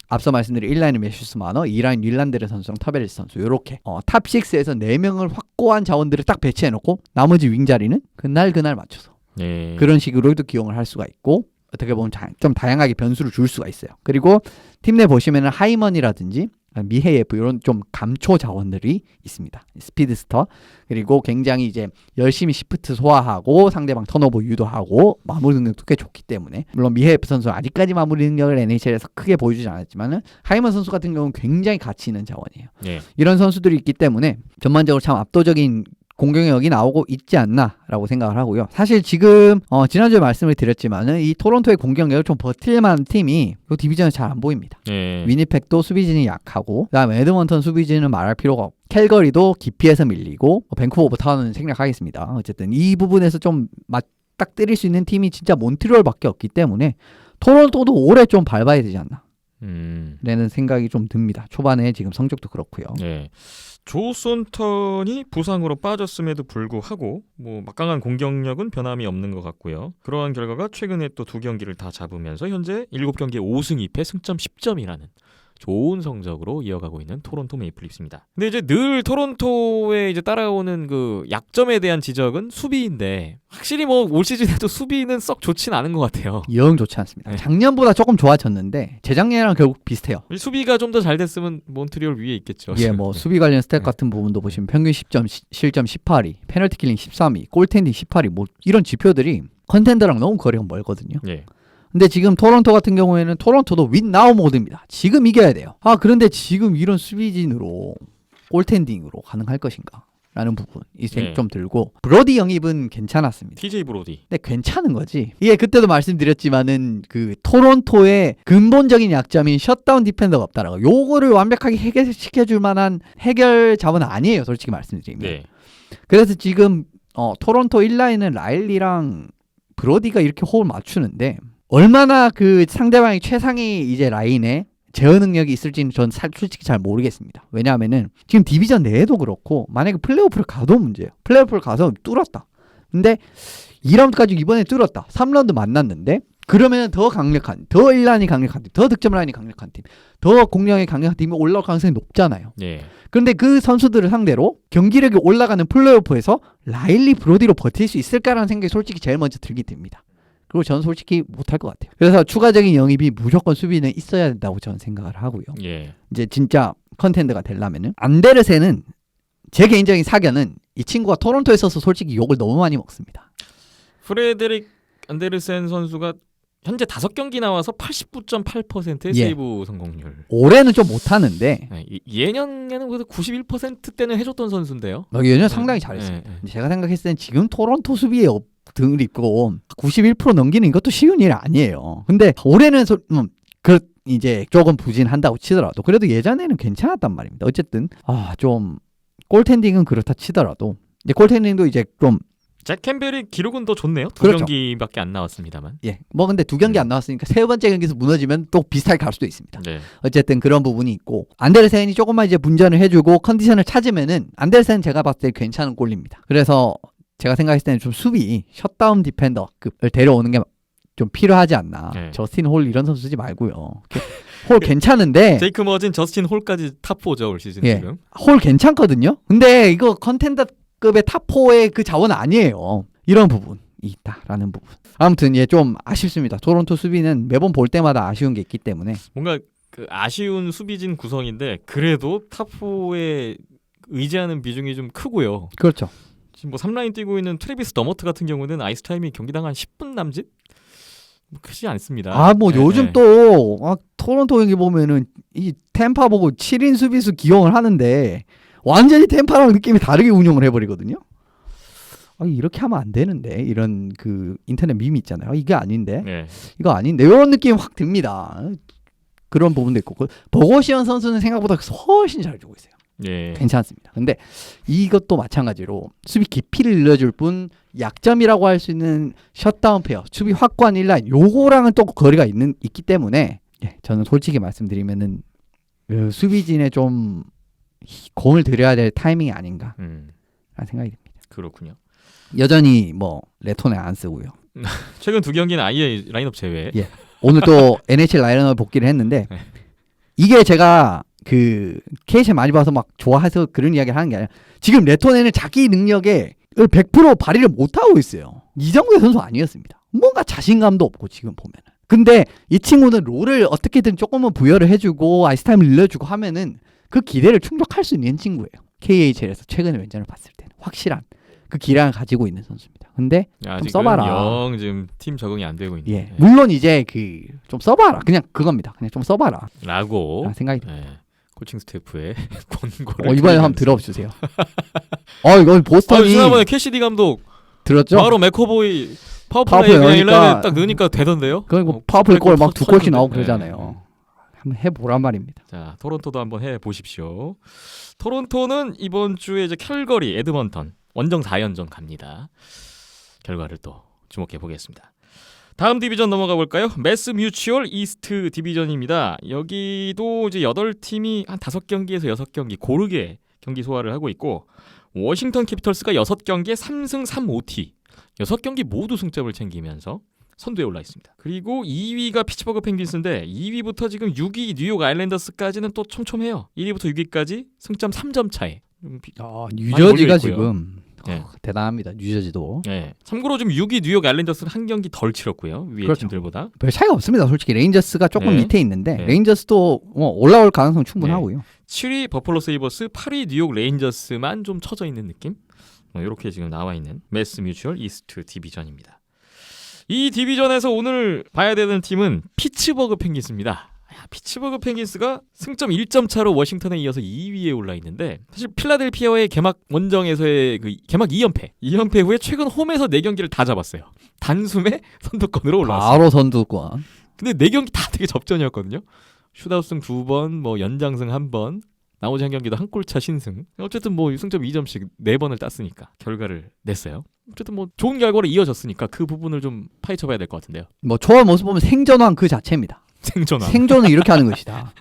앞서 말씀드린 1라인은 매슈스 마너, 2라인 윌란데르 선수랑 터베리스 선수 이렇게 탑 6에서 4명을 확고한 자원들을 딱 배치해놓고 나머지 윙 자리는 그날 맞춰서 예. 그런 식으로도 기용을 할 수가 있고 어떻게 보면 좀 다양하게 변수를 줄 수가 있어요. 그리고 팀 내 보시면은 하이먼이라든지 미헤예프 이런 좀 감초 자원들이 있습니다. 스피드스터 그리고 굉장히 이제 열심히 시프트 소화하고 상대방 턴오버 유도하고 마무리 능력도 꽤 좋기 때문에 물론 미헤예프 선수 아직까지 마무리 능력을 NHL에서 크게 보여주지 않았지만은 하이먼 선수 같은 경우는 굉장히 가치 있는 자원이에요. 예. 이런 선수들이 있기 때문에 전반적으로 참 압도적인 공격력이 나오고 있지 않나라고 생각을 하고요. 사실 지금 지난주에 말씀을 드렸지만은 이 토론토의 공격력을 좀 버틸 만한 팀이 이 디비전에 잘 안 보입니다. 예. 위니펙도 수비진이 약하고 그다음에 에드먼턴 수비진은 말할 필요가 없고 캘거리도 깊이에서 밀리고 밴쿠버 오버타운은 생략하겠습니다. 어쨌든 이 부분에서 좀 맞닥뜨릴 수 있는 팀이 진짜 몬트리올밖에 없기 때문에 토론토도 올해 좀 밟아야 되지 않나 라는 생각이 좀 듭니다. 초반에 지금 성적도 그렇고요. 예. 조 손턴이 부상으로 빠졌음에도 불구하고 뭐 막강한 공격력은 변함이 없는 것 같고요. 그러한 결과가 최근에 또 2경기를 다 잡으면서 현재 7경기에 5승 2패 승점 10점이라는 좋은 성적으로 이어가고 있는 토론토 메이플 리프스입니다. 근데 이제 늘 토론토에 이제 따라오는 그 약점에 대한 지적은 수비인데 확실히 뭐 올 시즌에도 수비는 썩 좋진 않은 것 같아요. 영 좋지 않습니다. 네. 작년보다 조금 좋아졌는데 재작년이랑 결국 비슷해요. 수비가 좀 더 잘 됐으면 몬트리올 위에 있겠죠. 예, 뭐 수비 관련 스탯 같은 부분도 보시면 평균 10점, 실점 18위, 페널티 킬링 13위, 골텐딩 18위 뭐 이런 지표들이 컨텐더랑 너무 거리가 멀거든요. 예. 근데 지금 토론토 같은 경우에는 토론토도 윈 나우 모드입니다. 지금 이겨야 돼요. 그런데 지금 이런 수비진으로 골텐딩으로 가능할 것인가? 라는 부분이 좀 들고 브로디 영입은 괜찮았습니다. TJ 브로디. 근데 괜찮은 거지. 이게 그때도 말씀드렸지만은 그 토론토의 근본적인 약점인 셧다운 디펜더가 없다라고. 요거를 완벽하게 해결시켜줄 만한 해결 자원은 아니에요. 솔직히 말씀드리면. 네. 그래서 지금 토론토 1라인은 라일리랑 브로디가 이렇게 호흡을 맞추는데 얼마나 그 상대방이 최상위 이제 라인에 제어 능력이 있을지는 전 솔직히 잘 모르겠습니다. 왜냐하면은 지금 디비전 내에도 그렇고 만약에 플레이오프를 가도 문제예요. 플레이오프를 가서 뚫었다. 근데 2라운드까지 이번에 뚫었다. 3라운드 만났는데 그러면 더 강력한, 더 1라인이 강력한 팀, 더 득점 라인이 강력한 팀, 더 공격이 강력한 팀이 올라올 가능성이 높잖아요. 예. 그런데 그 선수들을 상대로 경기력이 올라가는 플레이오프에서 라일리 브로디로 버틸 수 있을까라는 생각이 솔직히 제일 먼저 들게 됩니다. 그리고 저는 솔직히 못할 것 같아요. 그래서 추가적인 영입이 무조건 수비는 있어야 된다고 저는 생각을 하고요. 예. 이제 진짜 컨텐더가 되려면은 안데르센은 제 개인적인 사견은 이 친구가 토론토에 있어서 솔직히 욕을 너무 많이 먹습니다. 프레데릭 안데르센 선수가 현재 5경기 나와서 89.8%의 예. 세이브 성공률. 올해는 좀 못하는데 예년에는 그래도 91%대는 해줬던 선수인데요. 예년 상당히 잘했습니다. 제가 생각했을 땐 지금 토론토 수비에 등을 입고 91% 넘기는 이것도 쉬운 일이 아니에요. 근데 올해는 이제 조금 부진한다고 치더라도 그래도 예전에는 괜찮았단 말입니다. 어쨌든 좀 골텐딩은 그렇다 치더라도 이제 골텐딩도 이제 좀 잭 캠벨이 기록은 더 좋네요. 2 그렇죠. 경기밖에 안 나왔습니다만. 뭐 근데 2경기 안 나왔으니까 3번째 경기에서 무너지면 또 비슷하게 갈 수도 있습니다. 네. 어쨌든 그런 부분이 있고 안데르센이 조금만 이제 분전을 해주고 컨디션을 찾으면은 안데르센 제가 봤을 때 괜찮은 골입니다. 그래서 제가 생각했을 때는 좀 수비 셧다운 디펜더급을 데려오는 게 좀 필요하지 않나. 네. 저스틴 홀 이런 선수 쓰지 말고요. 홀 괜찮은데 제이크 머진, 저스틴 홀까지 탑4죠 올 시즌 예. 지금. 홀 괜찮거든요. 근데 이거 컨텐더급의 탑4의 그 자원은 아니에요. 이런 부분이 있다라는 부분. 아무튼 좀 아쉽습니다. 토론토 수비는 매번 볼 때마다 아쉬운 게 있기 때문에 뭔가 그 아쉬운 수비진 구성인데 그래도 탑4에 의지하는 비중이 좀 크고요. 그렇죠. 지금 뭐 3라인 뛰고 있는 트래비스 더머트 같은 경우는 아이스 타임이 경기당 한 10분 남짓? 뭐 크지 않습니다. 요즘 또 토론토 경기 보면은 이 템파 보고 7인 수비수 기용을 하는데 완전히 템파랑 느낌이 다르게 운영을 해버리거든요. 이렇게 하면 안 되는데 이런 그 인터넷 밈이 있잖아요. 이게 아닌데 네. 이거 아닌데 이런 느낌 확 듭니다. 그런 부분도 있고 버거시언 선수는 생각보다 훨씬 잘 주고 있어요. 예. 괜찮습니다. 근데 이것도 마찬가지로 수비 깊이를 늘려줄 뿐 약점이라고 할 수 있는 셧다운 페어, 수비 확고한 1라인 요거랑은 또 거리가 있기 때문에 저는 솔직히 말씀드리면은 수비진에 좀 공을 들여야 될 타이밍이 아닌가 라는 생각이 듭니다. 그렇군요. 여전히 뭐 레토네 안 쓰고요. 최근 두 경기는 아예 라인업 제외. 예. 오늘 또 NHL 라인업 복귀를 했는데 네. 이게 제가 그 KCL 많이 봐서 막 좋아해서 그런 이야기를 하는 게 아니라 지금 레토네는 자기 능력에 100% 발휘를 못하고 있어요. 이정도의 선수 아니었습니다. 뭔가 자신감도 없고 지금 보면은. 근데 이 친구는 롤을 어떻게든 조금은 부여를 해주고 아이스타임을 늘려주고 하면은 그 기대를 충족할 수 있는 친구예요. KHL에서 최근의 왼전을 봤을 때는 확실한 그 기량을 가지고 있는 선수입니다. 근데 좀 써봐라. 영 지금 팀 적응이 안 되고 있는. 예, 물론 이제 그 좀 써봐라. 그냥 그겁니다. 그냥 좀 써봐라. 라고 생각이 듭니다. 예. 코칭 스태프의 권고를 이번에 한번 들어주세요. 이거 보스턴이 지난번에 캐시디 감독 들었죠? 바로 맥커보이 파워플레이 파워플레이 그냥 넣으니까- 1라인에 딱 넣으니까 되던데요. 그리고 파워플레이 골 막 두 골씩 나오고 터지던데. 그러잖아요. 한번 해보란 말입니다. 자, 토론토도 한번 해 보십시오. 토론토는 이번 주에 이제 캘거리, 에드먼턴 원정 4연전 갑니다. 결과를 또 주목해 보겠습니다. 다음 디비전 넘어가 볼까요? 매스 뮤추얼 이스트 디비전입니다. 여기도 이제 8팀이 한 5경기에서 6경기 고르게 경기 소화를 하고 있고 워싱턴 캐피털스가 6경기에 3승 3OT 6경기 모두 승점을 챙기면서 선두에 올라 있습니다. 그리고 2위가 피츠버그 펭귄스인데 2위부터 지금 6위 뉴욕 아일랜더스까지는 또 촘촘해요. 1위부터 6위까지 승점 3점 차이. 뉴저지가 몰려 있고요. 지금 네. 대단합니다. 뉴저지도 네. 참고로 지금 6위 뉴욕 아일랜더스는 한 경기 덜 치렀고요. 위에 그렇죠. 팀들보다. 별 차이가 없습니다. 솔직히 레인저스가 조금 네. 밑에 있는데 네. 레인저스도 뭐 올라올 가능성 충분하고요. 7위 버펄로 세이버스, 8위 뉴욕 레인저스만 좀 처져 있는 느낌? 이렇게 지금 나와 있는 매스 뮤추얼 이스트 디비전입니다. 이 디비전에서 오늘 봐야 되는 팀은 피츠버그 펭귄스입니다. 피츠버그 펭귄스가 승점 1점 차로 워싱턴에 이어서 2위에 올라 있는데 사실 필라델피아와의 개막 원정에서의 그 개막 2연패 후에 최근 홈에서 4경기를 다 잡았어요. 단숨에 선두권으로 올라왔어요. 바로 선두권. 근데 4경기 다 되게 접전이었거든요. 슛아웃승 2번, 뭐 연장승 1번, 나머지 한 경기도 한 골차 신승. 어쨌든 뭐 승점 2점씩 4번을 땄으니까 결과를 냈어요. 어쨌든 뭐 좋은 결과로 이어졌으니까 그 부분을 좀 파헤쳐봐야 될 것 같은데요. 뭐 초반 모습 보면 생존왕 그 자체입니다. 생존함. 생존을 이렇게 하는 것이다.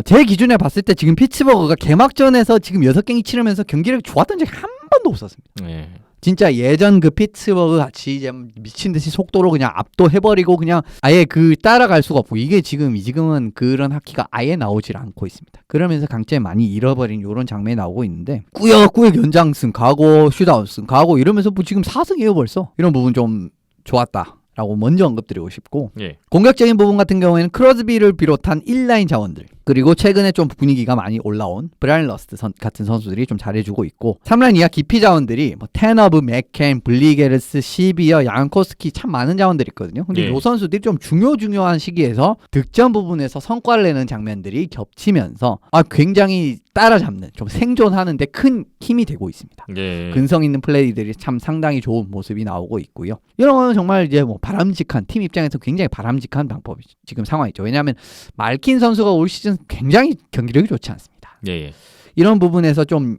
제 기준에 봤을 때 지금 피츠버그가 개막전에서 지금 6경기 치르면서 경기력이 좋았던 적이 한 번도 없었습니다. 네. 진짜 예전 그 피츠버그 같이 이제 미친 듯이 속도로 그냥 압도해버리고 그냥 아예 그 따라갈 수가 없고 이게 지금은 그런 하키가 아예 나오질 않고 있습니다. 그러면서 강점을 많이 잃어버린 이런 장면이 나오고 있는데 꾸역꾸역 연장승 가고 슛아웃승 가고 이러면서 뭐 지금 4승이에요 벌써. 이런 부분 좀 좋았다. 라고 먼저 언급드리고 싶고 예. 공격적인 부분 같은 경우에는 크로스비를 비롯한 1라인 자원들 그리고 최근에 좀 분위기가 많이 올라온 브라이언 러스트 같은 선수들이 좀 잘해주고 있고 3라인 이하 깊이 자원들이 뭐 테너브, 맥켄, 블리게르스, 시비어, 양코스키 참 많은 자원들이 있거든요. 근데 예. 이 선수들이 좀 중요한 시기에서 득점 부분에서 성과를 내는 장면들이 겹치면서 굉장히 따라잡는 좀 생존하는데 큰 힘이 되고 있습니다. 예. 근성 있는 플레이들이 참 상당히 좋은 모습이 나오고 있고요. 이런 건 정말 이제 뭐 바람직한 팀 입장에서 굉장히 바람직한 방법이 지금 상황이죠. 왜냐하면 말킨 선수가 올 시즌 굉장히 경기력이 좋지 않습니다. 예. 이런 부분에서 좀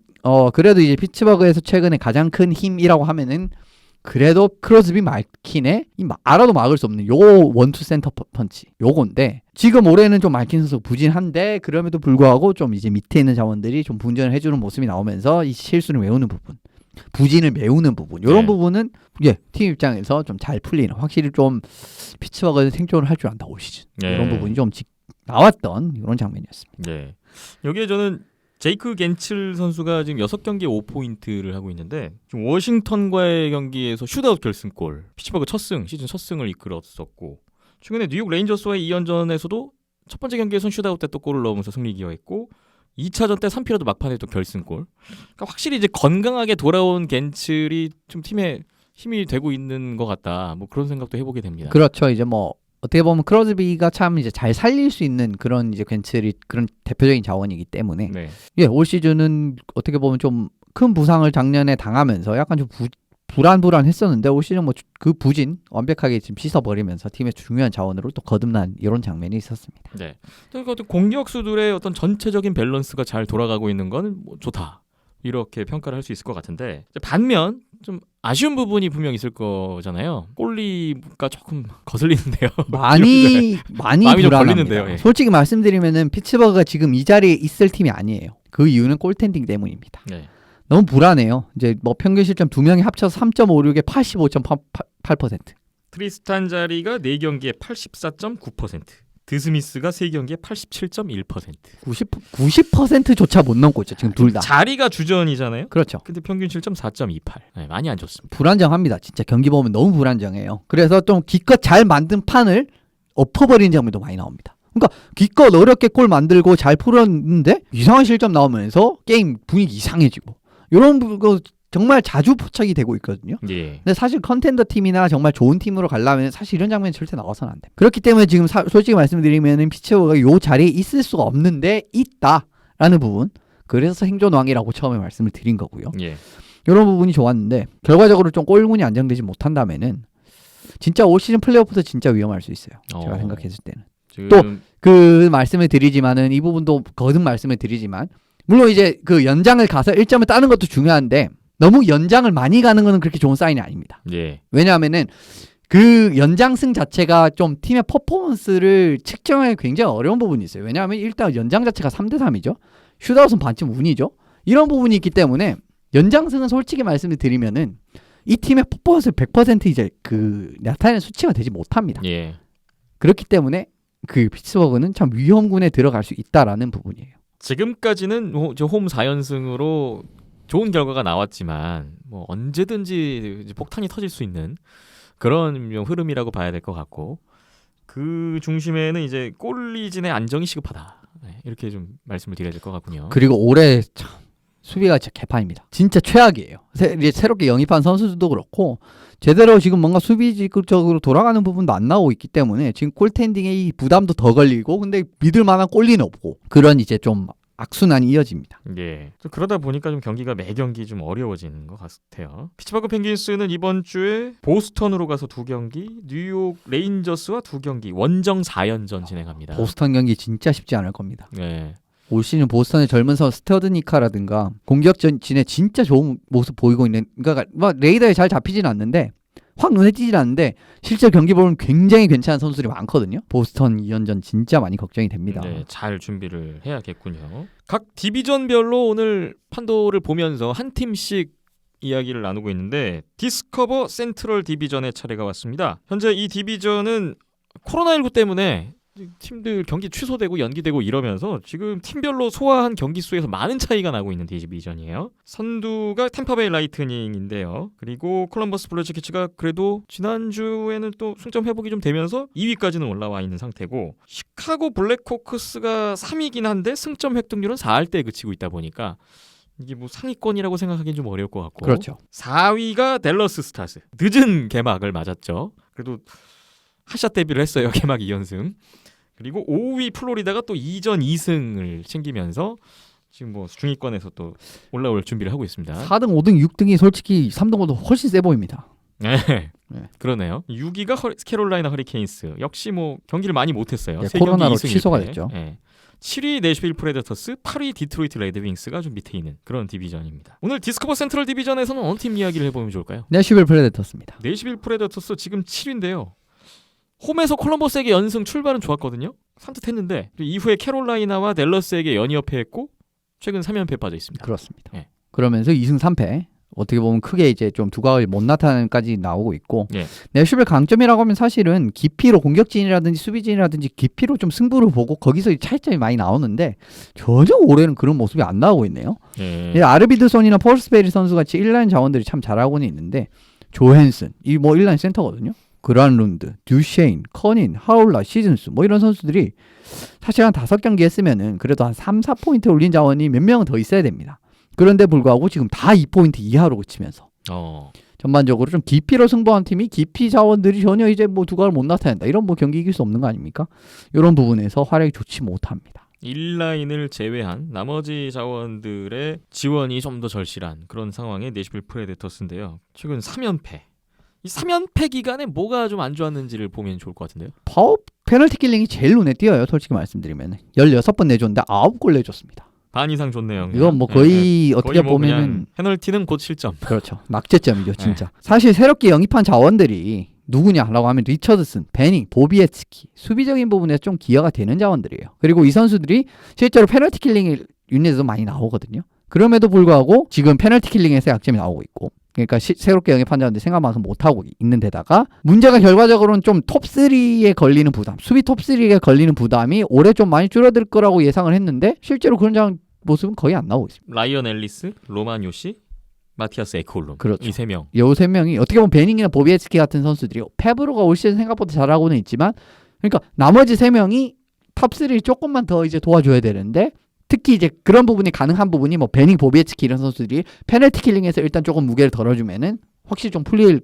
그래도 이제 피츠버그에서 최근에 가장 큰 힘이라고 하면은 그래도 크로스비 말킨의 알아도 막을 수 없는 요 원투 센터 펀치 요건데 지금 올해는 좀 말킨 선수 부진한데 그럼에도 불구하고 좀 이제 밑에 있는 자원들이 좀 분전을 해주는 모습이 나오면서 이 실수를 메우는 부분 부진을 메우는 부분 이런 네. 부분은 팀 입장에서 좀 잘 풀리는 확실히 좀 피츠버그는 생존을 할 줄 안다 올 시즌 네. 이런 부분이 좀 나왔던 이런 장면이었습니다. 예. 여기에 저는 제이크 겐칠 선수가 지금 6경기에 5포인트를 하고 있는데 지금 워싱턴과의 경기에서 슛아웃 결승골 피츠버그 시즌 첫 승을 이끌었었고 최근에 뉴욕 레인저스와의 2연전에서도 첫 번째 경기에선 슛아웃 때 또 골을 넣으면서 승리 기여했고 2차전 때 3피라도 막판에 또 결승골. 그러니까 확실히 이제 건강하게 돌아온 겐츠리 좀 팀에 힘이 되고 있는 것 같다. 뭐 그런 생각도 해보게 됩니다. 그렇죠. 이제 뭐 어떻게 보면 크로스비가 참 이제 잘 살릴 수 있는 그런 이제 겐츠리 그런 대표적인 자원이기 때문에 네. 예, 올 시즌은 어떻게 보면 좀 큰 부상을 작년에 당하면서 약간 좀 불안했었는데 올 시즌 뭐 그 부진 완벽하게 지금 씻어버리면서 팀의 중요한 자원으로 또 거듭난 이런 장면이 있었습니다. 네. 그러니까 어떤 공격수들의 어떤 전체적인 밸런스가 잘 돌아가고 있는 건 뭐 좋다. 이렇게 평가를 할 수 있을 것 같은데 반면 좀 아쉬운 부분이 분명 있을 거잖아요. 골리가 조금 거슬리는데요. 많이 마음이 좀 불안합니다. 걸리는데요, 예. 솔직히 말씀드리면은 피츠버그가 지금 이 자리에 있을 팀이 아니에요. 그 이유는 골텐딩 때문입니다. 네. 너무 불안해요. 이제 뭐 평균 실점 두 명이 합쳐서 3.56에 85.8%. 트리스탄 자리가 4경기에 84.9%, 드스미스가 3경기에 87.1%. 90%조차 못 넘고 있죠. 지금 둘 다. 자리가 주전이잖아요. 그렇죠. 근데 평균 실점 4.28. 네, 많이 안 좋습니다. 불안정합니다. 진짜 경기 보면 너무 불안정해요. 그래서 좀 기껏 잘 만든 판을 엎어버리는 장면도 많이 나옵니다. 그러니까 기껏 어렵게 골 만들고 잘 풀었는데 이상한 실점 나오면서 게임 분위기 이상해지고 이런 거 정말 자주 포착이 되고 있거든요. 예. 근데 사실 컨텐더 팀이나 정말 좋은 팀으로 가려면 사실 이런 장면이 절대 나와서는 안 돼요. 그렇기 때문에 지금 솔직히 말씀드리면 피츠버그가 이 자리에 있을 수가 없는데 있다라는 부분. 그래서 생존왕이라고 처음에 말씀을 드린 거고요. 예. 이런 부분이 좋았는데 결과적으로 좀 골문이 안정되지 못한다면은 진짜 올 시즌 플레이오프도 진짜 위험할 수 있어요. 제가 생각했을 때는. 지금... 또 그 말씀을 드리지만은 이 부분도 거듭 말씀을 드리지만 물론 이제 그 연장을 가서 1점을 따는 것도 중요한데 너무 연장을 많이 가는 거는 그렇게 좋은 사인이 아닙니다. 예. 왜냐하면은 그 연장승 자체가 좀 팀의 퍼포먼스를 측정하기 굉장히 어려운 부분이 있어요. 왜냐하면 일단 연장 자체가 3대3이죠. 슛아웃은 반쯤 운이죠. 이런 부분이 있기 때문에 연장승은 솔직히 말씀을 드리면은 이 팀의 퍼포먼스 100% 이제 그 나타내는 수치가 되지 못합니다. 예. 그렇기 때문에 그 피츠버그는 참 위험군에 들어갈 수 있다라는 부분이에요. 지금까지는 저 홈 4연승으로 좋은 결과가 나왔지만 뭐 언제든지 이제 폭탄이 터질 수 있는 그런 흐름이라고 봐야 될 것 같고 그 중심에는 이제 골리진의 안정이 시급하다. 네, 이렇게 좀 말씀을 드려야 될 것 같군요. 그리고 올해 참 수비가 진짜 개판입니다. 진짜 최악이에요. 이제 새롭게 영입한 선수들도 그렇고 제대로 지금 뭔가 수비적으로 돌아가는 부분도 안 나오고 있기 때문에 지금 골텐딩에 이 부담도 더 걸리고 근데 믿을 만한 골리는 없고 그런 이제 좀 악순환이 이어집니다. 예. 그러다 보니까 좀 경기가 매 경기 좀 어려워지는 것 같아요. 피츠버그 펭귄스는 이번 주에 보스턴으로 가서 2경기, 뉴욕 레인저스와 2경기, 원정 4연전 진행합니다. 보스턴 경기 진짜 쉽지 않을 겁니다. 네. 올 시즌 보스턴의 젊은 선수 스터드니카라든가 공격진에 진짜 좋은 모습 보이고 있는 그러니까 막 레이더에 잘 잡히진 않는데 확 눈에 띄진 않는데 실제 경기 보면 굉장히 괜찮은 선수들이 많거든요. 보스턴 2연전 진짜 많이 걱정이 됩니다. 네, 잘 준비를 해야겠군요. 각 디비전별로 오늘 판도를 보면서 한 팀씩 이야기를 나누고 있는데 디스커버 센트럴 디비전의 차례가 왔습니다. 현재 이 디비전은 코로나19 때문에 팀들 경기 취소되고 연기되고 이러면서 지금 팀별로 소화한 경기 수에서 많은 차이가 나고 있는 디비전이에요. 선두가 템파베이 라이트닝인데요. 그리고 콜럼버스 블루 재킷츠가 그래도 지난주에는 또 승점 회복이 좀 되면서 2위까지는 올라와 있는 상태고 시카고 블랙호크스가 3위긴 한데 승점 획득률은 4할대에 그치고 있다 보니까 이게 뭐 상위권이라고 생각하기는 좀 어려울 것 같고 그렇죠. 4위가 댈러스 스타즈 늦은 개막을 맞았죠. 그래도 핫샷 데뷔를 했어요. 개막 2연승. 그리고 5위 플로리다가 또 2전 2승을 챙기면서 지금 뭐 중위권에서 또 올라올 준비를 하고 있습니다. 4등, 5등, 6등이 솔직히 3등보다 훨씬 세 보입니다. 네. 네. 그러네요. 6위가 캐롤라이나 허리케인스. 역시 뭐 경기를 많이 못했어요. 네, 세 코로나로 경기 2승 취소가 1패. 됐죠. 네. 7위 내셔빌 프레데터스, 8위 디트로이트 레드윙스가 좀 밑에 있는 그런 디비전입니다. 오늘 디스커버 센트럴 디비전에서는 어느 팀 이야기를 해보면 좋을까요? 내셔빌 프레데터스입니다. 내셔빌 프레데터스 지금 7위인데요. 홈에서 콜럼버스에게 연승 출발은 좋았거든요. 산뜻했는데 이후에 캐롤라이나와 댈러스에게 연이어패했고 최근 3연패에 빠져 있습니다. 그렇습니다. 네. 그러면서 2승 3패 어떻게 보면 크게 이제 좀 두각을 못 나타내는까지 나오고 있고 예. 내셔빌 강점이라고 하면 사실은 깊이로 공격진이라든지 수비진이라든지 깊이로 좀 승부를 보고 거기서 차이점이 많이 나오는데 전혀 올해는 그런 모습이 안 나오고 있네요. 예. 아르비드손이나 폴스베리 선수 같이 1라인 자원들이 참 잘하고는 있는데 조헨슨 이 뭐 1라인 센터거든요. 그란룬드, 듀쉐인, 커닌, 하울라, 시즌스 뭐 이런 선수들이 사실 한 5경기 했으면은 그래도 한 3, 4포인트 올린 자원이 몇 명은 더 있어야 됩니다. 그런데 불구하고 지금 다 2포인트 이하로 그치면서 전반적으로 좀 깊이로 승부한 팀이 깊이 자원들이 전혀 이제 뭐 두각을 못 나타낸다. 이런 뭐 경기 이길 수 없는 거 아닙니까? 이런 부분에서 활약이 좋지 못합니다. 1라인을 제외한 나머지 자원들의 지원이 좀 더 절실한 그런 상황의 내시빌 프레데터스인데요. 최근 3연패. 이 3연패 기간에 뭐가 좀 안 좋았는지를 보면 좋을 것 같은데요. 파워 페널티 킬링이 제일 눈에 띄어요. 솔직히 말씀드리면 16번 내줬는데 9골 내줬습니다. 반 이상 좋네요. 그냥. 이건 뭐 거의 어떻게 거의 뭐 보면은 그냥 페널티는 곧 실점. 그렇죠. 낙제점이죠, 진짜. 사실 새롭게 영입한 자원들이 누구냐라고 하면 리처드슨, 베닝, 보비에츠키 수비적인 부분에서 좀 기여가 되는 자원들이에요. 그리고 이 선수들이 실제로 페널티 킬링 윤리에서도 많이 나오거든요. 그럼에도 불구하고 지금 페널티 킬링에서 약점이 나오고 있고 그러니까 새롭게 영입한 자원들이 생각만큼 못하고 있는 데다가 문제가 결과적으로는 좀 톱3에 걸리는 부담 수비 톱3에 걸리는 부담이 올해 좀 많이 줄어들 거라고 예상을 했는데 실제로 그런 자원 모습은 거의 안 나오고 있습니다. 라이언 앨리스, 로만 요시, 마티아스 에콜룸. 그렇죠. 이 3명. 요 3명이 어떻게 보면 베닝이나 보비에츠키 같은 선수들이 페브로가 올 시즌 생각보다 잘하고는 있지만 그러니까 나머지 3명이 탑3를 조금만 더 이제 도와줘야 되는데 특히 이제 그런 부분이 가능한 부분이 뭐 베닝, 보비에츠키 이런 선수들이 페널티 킬링에서 일단 조금 무게를 덜어주면은 확실히 좀 풀릴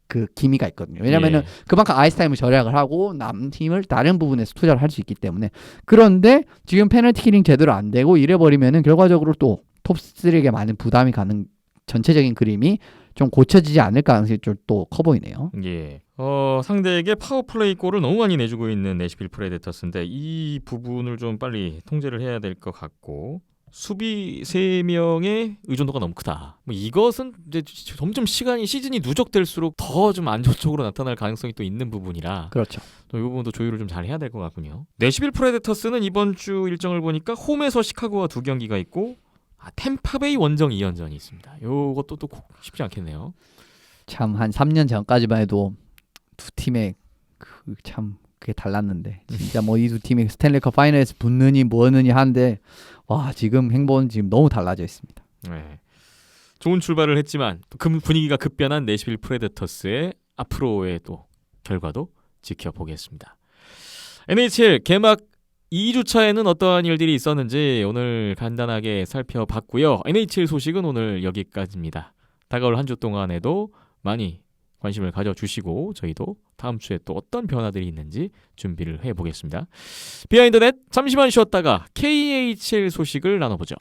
그 기미가 있거든요. 왜냐면은 그만큼 아이스타임을 절약을 하고 남 팀을 다른 부분에서 투자를 할 수 있기 때문에. 그런데 지금 페널티 킬링 제대로 안 되고 이래버리면은 결과적으로 또 톱3에게 많은 부담이 가는 전체적인 그림이 좀 고쳐지지 않을 가능성이 좀 또 커 보이네요. 예. 상대에게 파워플레이 골을 너무 많이 내주고 있는 내시빌 프레데터스인데 이 부분을 좀 빨리 통제를 해야 될 것 같고 수비 3명의 의존도가 너무 크다. 뭐 이것은 이제 점점 시즌이 누적될수록 더 좀 안 좋은 쪽으로 나타날 가능성이 또 있는 부분이라 그렇죠. 또 이 부분도 조율을 좀 잘 해야 될 것 같군요. 내시빌 프레데터스는 이번 주 일정을 보니까 홈에서 시카고와 2경기가 있고 템파베이 원정 2연전이 있습니다. 요것도 또 쉽지 않겠네요. 참 한 3년 전까지만 해도 두 팀의 참 그게 달랐는데 진짜 뭐 이 두 팀이 스탠리컵 파이널에서 붙느니 뭐느니 하는데 와 지금 행보는 지금 너무 달라져 있습니다. 네. 좋은 출발을 했지만 또 분위기가 급변한 내시빌 프레데터스의 앞으로의 또 결과도 지켜보겠습니다. NHL 개막 2주차에는 어떠한 일들이 있었는지 오늘 간단하게 살펴봤고요. NHL 소식은 오늘 여기까지입니다. 다가올 한 주 동안에도 많이 관심을 가져주시고 저희도 다음 주에 또 어떤 변화들이 있는지 준비를 해보겠습니다. 비하인드넷 잠시만 쉬었다가 KHL 소식을 나눠보죠.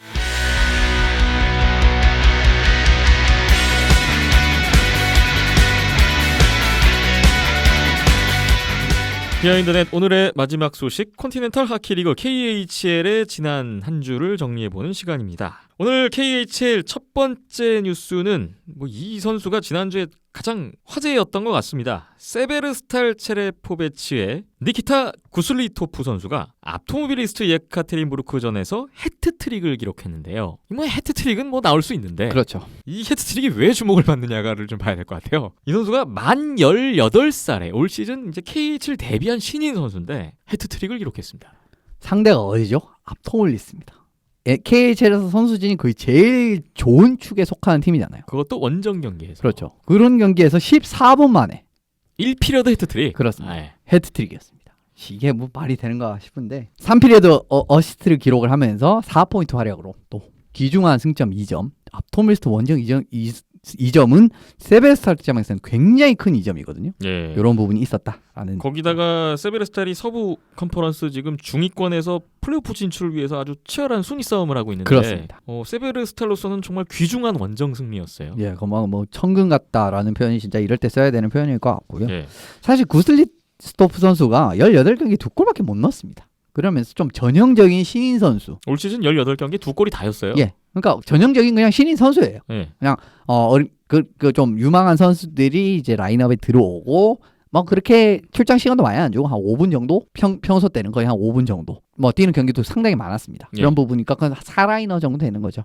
비하인드넷 오늘의 마지막 소식 컨티넨탈 하키리그 KHL의 지난 한 주를 정리해보는 시간입니다. 오늘 KHL 첫 번째 뉴스는 이 선수가 지난주에 가장 화제였던 것 같습니다. 세베르스탈 체레포베츠의 니키타 구슬리토프 선수가 아토모빌리스트 예카테린부르크전에서 해트트릭을 기록했는데요. 해트트릭은 나올 수 있는데 그렇죠. 이 해트트릭이 왜 주목을 받느냐를 좀 봐야 될 것 같아요. 이 선수가 만 18살에 올 시즌 이제 KHL 데뷔한 신인 선수인데 해트트릭을 기록했습니다. 상대가 어디죠? 아토몰리스입니다. KHL에서 선수진이 거의 제일 좋은 축에 속하는 팀이잖아요. 그것도 원정 경기에서. 그렇죠. 그런 경기에서 14분 만에 1피리어드 해트트릭. 그렇습니다. 헤트트릭이었습니다. 이게 뭐 말이 되는가 싶은데 3피리어드 어시스트를 기록을 하면서 4포인트 활약으로 또 귀중한 승점 2점 아토밀스트 원정 2점은 세베르스탈 입장에서는 굉장히 큰 2점이거든요. 예. 이런 부분이 있었다라는. 거기다가 세베르스탈이 서부 컨퍼런스 지금 중위권에서 플레이오프 진출을 위해서 아주 치열한 순위 싸움을 하고 있는데 그렇습니다. 세베르스탈로서는 정말 귀중한 원정 승리였어요. 예, 뭐 천금 같다라는 표현이 진짜 이럴 때 써야 되는 표현일 것 같고요. 예. 사실 구슬리스토프 선수가 18경기 2골밖에 못 넣었습니다. 그러면서 좀 전형적인 신인 선수. 올 시즌 18경기 2골이 다였어요. 예. 그러니까 전형적인 그냥 신인 선수예요. 예. 그냥 좀 유망한 선수들이 이제 라인업에 들어오고 뭐 그렇게 출장 시간도 많이 안 주고 한 5분 정도 평소 때는 거의 한 5분 정도 뭐 뛰는 경기도 상당히 많았습니다. 예. 그런 부분이니까 그건 4라이너 정도 되는 거죠.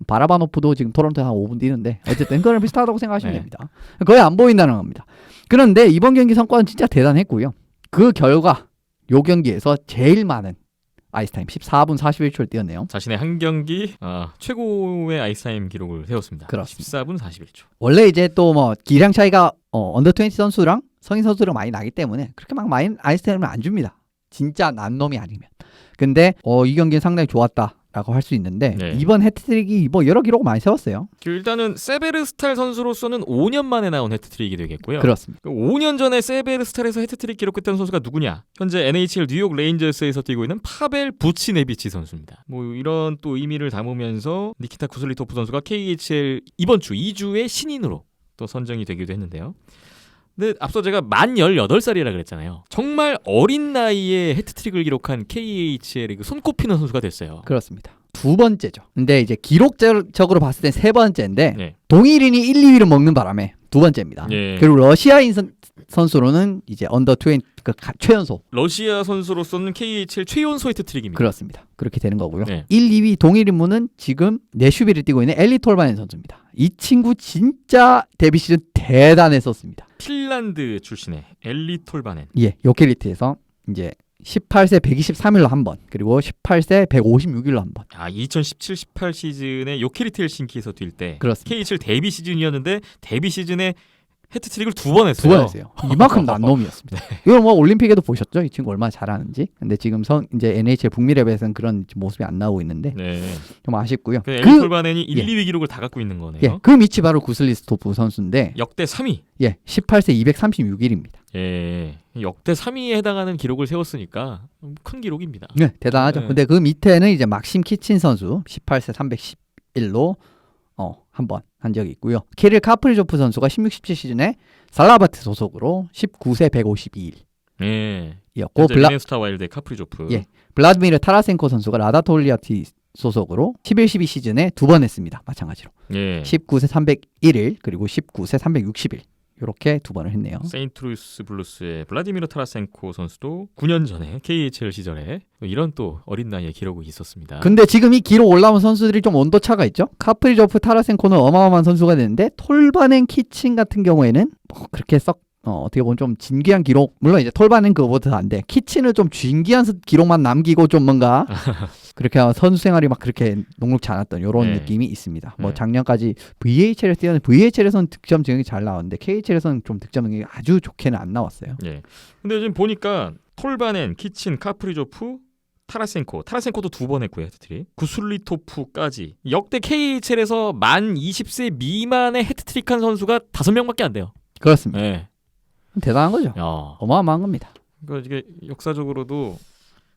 바라바노프도 지금 토론토에 한 5분 뛰는데 어쨌든 그거랑 비슷하다고 생각하시면 네. 됩니다. 거의 안 보인다는 겁니다. 그런데 이번 경기 성과는 진짜 대단했고요. 그 결과 요 경기에서 제일 많은 아이스타임 14분 41초를 뛰었네요. 자신의 한 경기 최고의 아이스타임 기록을 세웠습니다. 그렇습니다. 14분 41초. 원래 이제 또 뭐 기량 차이가 언더 20 선수랑 성인 선수들은 많이 나기 때문에 그렇게 막 많이 아이스타임을 안 줍니다. 진짜 난 놈이 아니면. 근데 이 경기는 상당히 좋았다라고 할 수 있는데 네. 이번 해트트릭이 뭐 여러 기록 많이 세웠어요. 일단은 세베르스탈 선수로서는 5년 만에 나온 해트트릭이 되겠고요. 그렇습니다. 5년 전에 세베르스탈에서 해트트릭 기록했던 선수가 누구냐? 현재 NHL 뉴욕 레인저스에서 뛰고 있는 파벨 부치네비치 선수입니다. 뭐 이런 또 의미를 담으면서 니키타 쿠슬리토프 선수가 KHL 이번 주 2주의 신인으로 또 선정이 되기도 했는데요. 근데 앞서 제가 만 18살이라 그랬잖아요. 정말 어린 나이에 해트트릭을 기록한 KHL의 그 손꼽히는 선수가 됐어요. 그렇습니다. 두 번째죠. 근데 이제 기록적으로 봤을 땐 세 번째인데 네. 동일인이 1, 2위를 먹는 바람에 두 번째입니다. 예. 그리고 러시아인 선수로는 이제 언더 20 최연소. 러시아 선수로서는 KHL 최연소 해트트릭입니다. 그렇습니다. 그렇게 되는 거고요. 네. 1, 2위 동일 인물은 지금 내슈비를 뛰고 있는 엘리 톨바넨 선수입니다. 이 친구 진짜 데뷔 시즌 대단했었습니다. 핀란드 출신의 엘리 톨바넨. 예, 요케리트에서 이제 18세 123일로 한 번, 그리고 18세 156일로 한 번. 2017-18 시즌에 요케리트 헬싱키에서 뛸 때 그렇습니다. KHL 데뷔 시즌이었는데 데뷔 시즌에 해트트릭을 2번 했어요. 두 번 했어요. 이만큼 난 놈이었습니다. 이걸 뭐 올림픽에도 보셨죠? 이 친구 얼마나 잘하는지. 근데 지금 이제 NHL 북미 랩에서는 그런 모습이 안 나오고 있는데 네. 좀 아쉽고요. 그 엘리 톨바넨이 1, 예. 2위 기록을 다 갖고 있는 거네요. 예, 그 밑이 바로 구슬리스토프 선수인데 역대 3위. 예, 18세 236일입니다. 예. 역대 3위에 해당하는 기록을 세웠으니까 큰 기록입니다. 네, 대단하죠. 네. 근데 그 밑에는 이제 막심 키친 선수 18세 311로 한 번 한 적이 있고요. 키릴 카프리조프 선수가 16, 17 시즌에 살라바트 소속으로 19세 152일. 예. 이었고 현재 미네소타 와일드의 카프리조프. 예. 블라드미르 타라센코 선수가 라다톨리아티 소속으로 11, 12 시즌에 두 번 했습니다. 마찬가지로. 예. 19세 301일 그리고 19세 360일. 이렇게 두 번을 했네요. 세인트루이스 블루스의 블라디미르 타라센코 선수도 9년 전에 KHL 시절에 이런 또 어린 나이에 기록이 있었습니다. 근데 지금 이 기록 올라온 선수들이 좀 온도차가 있죠. 카프리조프 타라센코는 어마어마한 선수가 되는데 톨바넨 키친 같은 경우에는 그렇게 썩 어떻게 보면 좀 진귀한 기록, 물론 이제 톨바넨 그거보다 안 돼. 키친은 좀 진귀한 기록만 남기고 좀 뭔가 그렇게 선수 생활이 막 그렇게 녹록지 않았던 이런 네. 느낌이 있습니다. 뭐 네. 작년까지 VHL에서 뛰었는데 VHL에서는 득점 능력이 잘 나왔는데 KHL에서는 좀 득점 능력이 아주 좋게는 안 나왔어요. 예. 근데 지금 보니까 톨바넨, 키친, 카프리조프, 타라센코도 2번 했고요. 해트트릭. 구슬리토프까지 역대 KHL에서 만 20세 미만의 해트트릭한 선수가 5명밖에 안 돼요. 그렇습니다. 예. 대단한 거죠. 야. 어마어마한 겁니다. 그러니까 이게 역사적으로도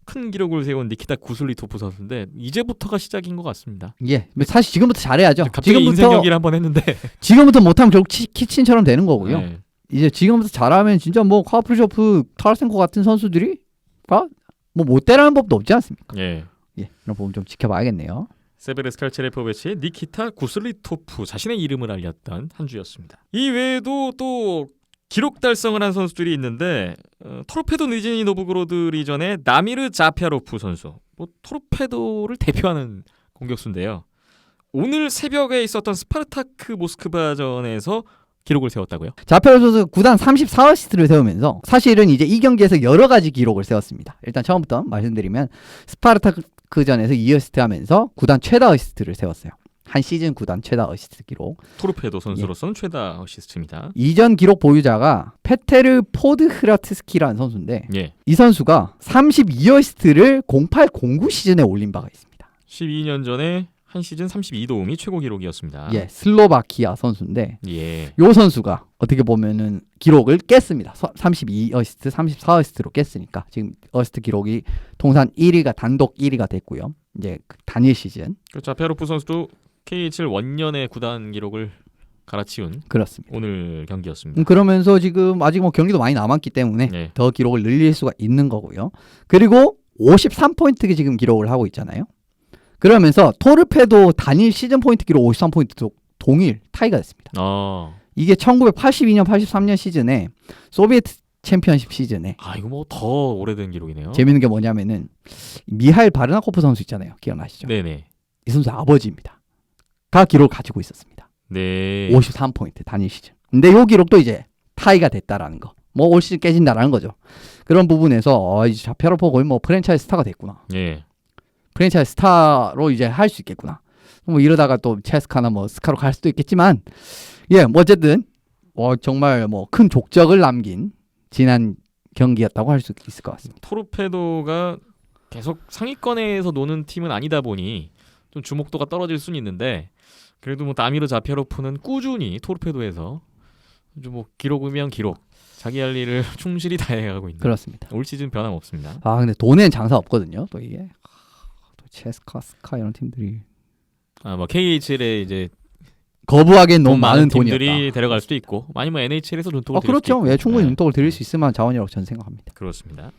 큰 기록을 세운 니키타 구슬리토프 선수인데 이제부터가 시작인 것 같습니다. 예, 사실 지금부터 잘해야죠. 갑자기 인생 연기를 한번 했는데 지금부터 못하면 결국 키친처럼 되는 거고요. 네. 이제 지금부터 잘하면 진짜 뭐 카프리조프, 타라센코 같은 선수들이 뭐 못 때라는 법도 없지 않습니까? 예. 예, 이런 부분 좀 지켜봐야겠네요. 세베르스 칼체레포베치의 니키타 구슬리토프 자신의 이름을 알렸던 한 주였습니다. 이 외에도 또 기록 달성을 한 선수들이 있는데 토르페도 느지니 노브그로드리전의 나미르 자피아로프 선수, 뭐 토르페도를 대표하는 공격수인데요. 오늘 새벽에 있었던 스파르타크 모스크바전에서 기록을 세웠다고요? 자페로 선수 구단 34어시스트를 세우면서 사실은 이제 이 경기에서 여러 가지 기록을 세웠습니다. 일단 처음부터 말씀드리면 스파르타크전에서 2어시스트 하면서 구단 최다 어시스트를 세웠어요. 한 시즌 구단 최다 어시스트 기록. 토르페도 선수로서는 최다 어시스트입니다. 이전 기록 보유자가 페테르 포드흐라트스키라는 선수인데 예. 이 선수가 32어시스트를 08-09 시즌에 올린 바가 있습니다. 12년 전에 한 시즌 32도움이 최고 기록이었습니다. 예, 슬로바키아 선수인데 예. 요 선수가 어떻게 보면은 기록을 깼습니다. 32어시스트, 34어시스트로 깼으니까 지금 어시스트 기록이 통산 1위가 단독 1위가 됐고요. 이제 단일 시즌. 자피아로프 선수도 KHL 원년의 구단 기록을 갈아치운 그렇습니다. 오늘 경기였습니다. 그러면서 지금 아직 뭐 경기도 많이 남았기 때문에 네. 더 기록을 늘릴 수가 있는 거고요. 그리고 53포인트 지금 기록을 하고 있잖아요. 그러면서 토르페도 단일 시즌 포인트 기록 53포인트도 동일 타이가 됐습니다. 이게 1982년, 83년 시즌에 소비에트 챔피언십 시즌에 이거 뭐 더 오래된 기록이네요. 재밌는 게 뭐냐면은 미하일 바르나코프 선수 있잖아요. 기억나시죠? 네네. 이 선수 아버지입니다. 가 기록을 가지고 있었습니다. 네. 53포인트 단일 시즌. 근데 이 기록도 이제 타이가 됐다라는 거. 뭐 올 시즌 깨진다라는 거죠. 그런 부분에서 이제 자페로포 거의 뭐 프랜차이즈 스타가 됐구나. 예. 프랜차이즈 스타로 이제 할 수 있겠구나. 뭐 이러다가 또 체스카나 뭐 스카로 갈 수도 있겠지만 예, 뭐 어쨌든 정말 뭐 큰 족적을 남긴 지난 경기였다고 할 수 있을 것 같습니다. 토르페도가 계속 상위권에서 노는 팀은 아니다 보니 좀 주목도가 떨어질 수는 있는데 그래도 뭐 다미르 자피아로프는 꾸준히 토르페도에서 좀 뭐 기록이면 기록 자기 할 일을 충실히 다해가고 있는 그렇습니다. 올 시즌 변함없습니다. 아 근데 돈엔 장사 없거든요. 또 이게 또 체스카, 스카 이런 팀들이 뭐 KHL에 이제 거부하기엔 돈 너무 많은 팀들이 돈이었다. 데려갈 수도 있고 아니면 NHL에서 눈독을 들일 그렇죠. 수도 있고. 예, 충분히 네. 눈독을 들일 수 있을 만한 자원이라고 저는 생각합니다. 그렇습니다.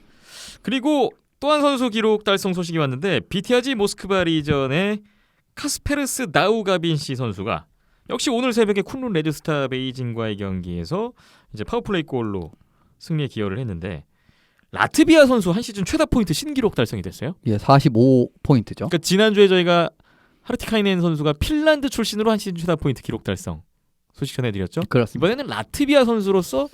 그리고 또 한 선수 기록 달성 소식이 왔는데 비티아지 모스크바 리전의 카스페르스 나우가빈시 선수가 역시 오늘 새벽에 쿤룬 레드스타 베이징과의 경기에서 이제 파워플레이 골로 승리에 기여를 했는데 라트비아 선수 한 시즌 최다 포인트 신기록 달성이 됐어요. 예, 45포인트죠. 그러니까 지난주에 저희가 하르티카이넨 선수가 핀란드 출신으로 한 시즌 최다 포인트 기록 달성 소식 전해드렸죠. 그렇습니다. 이번에는 라트비아 선수로서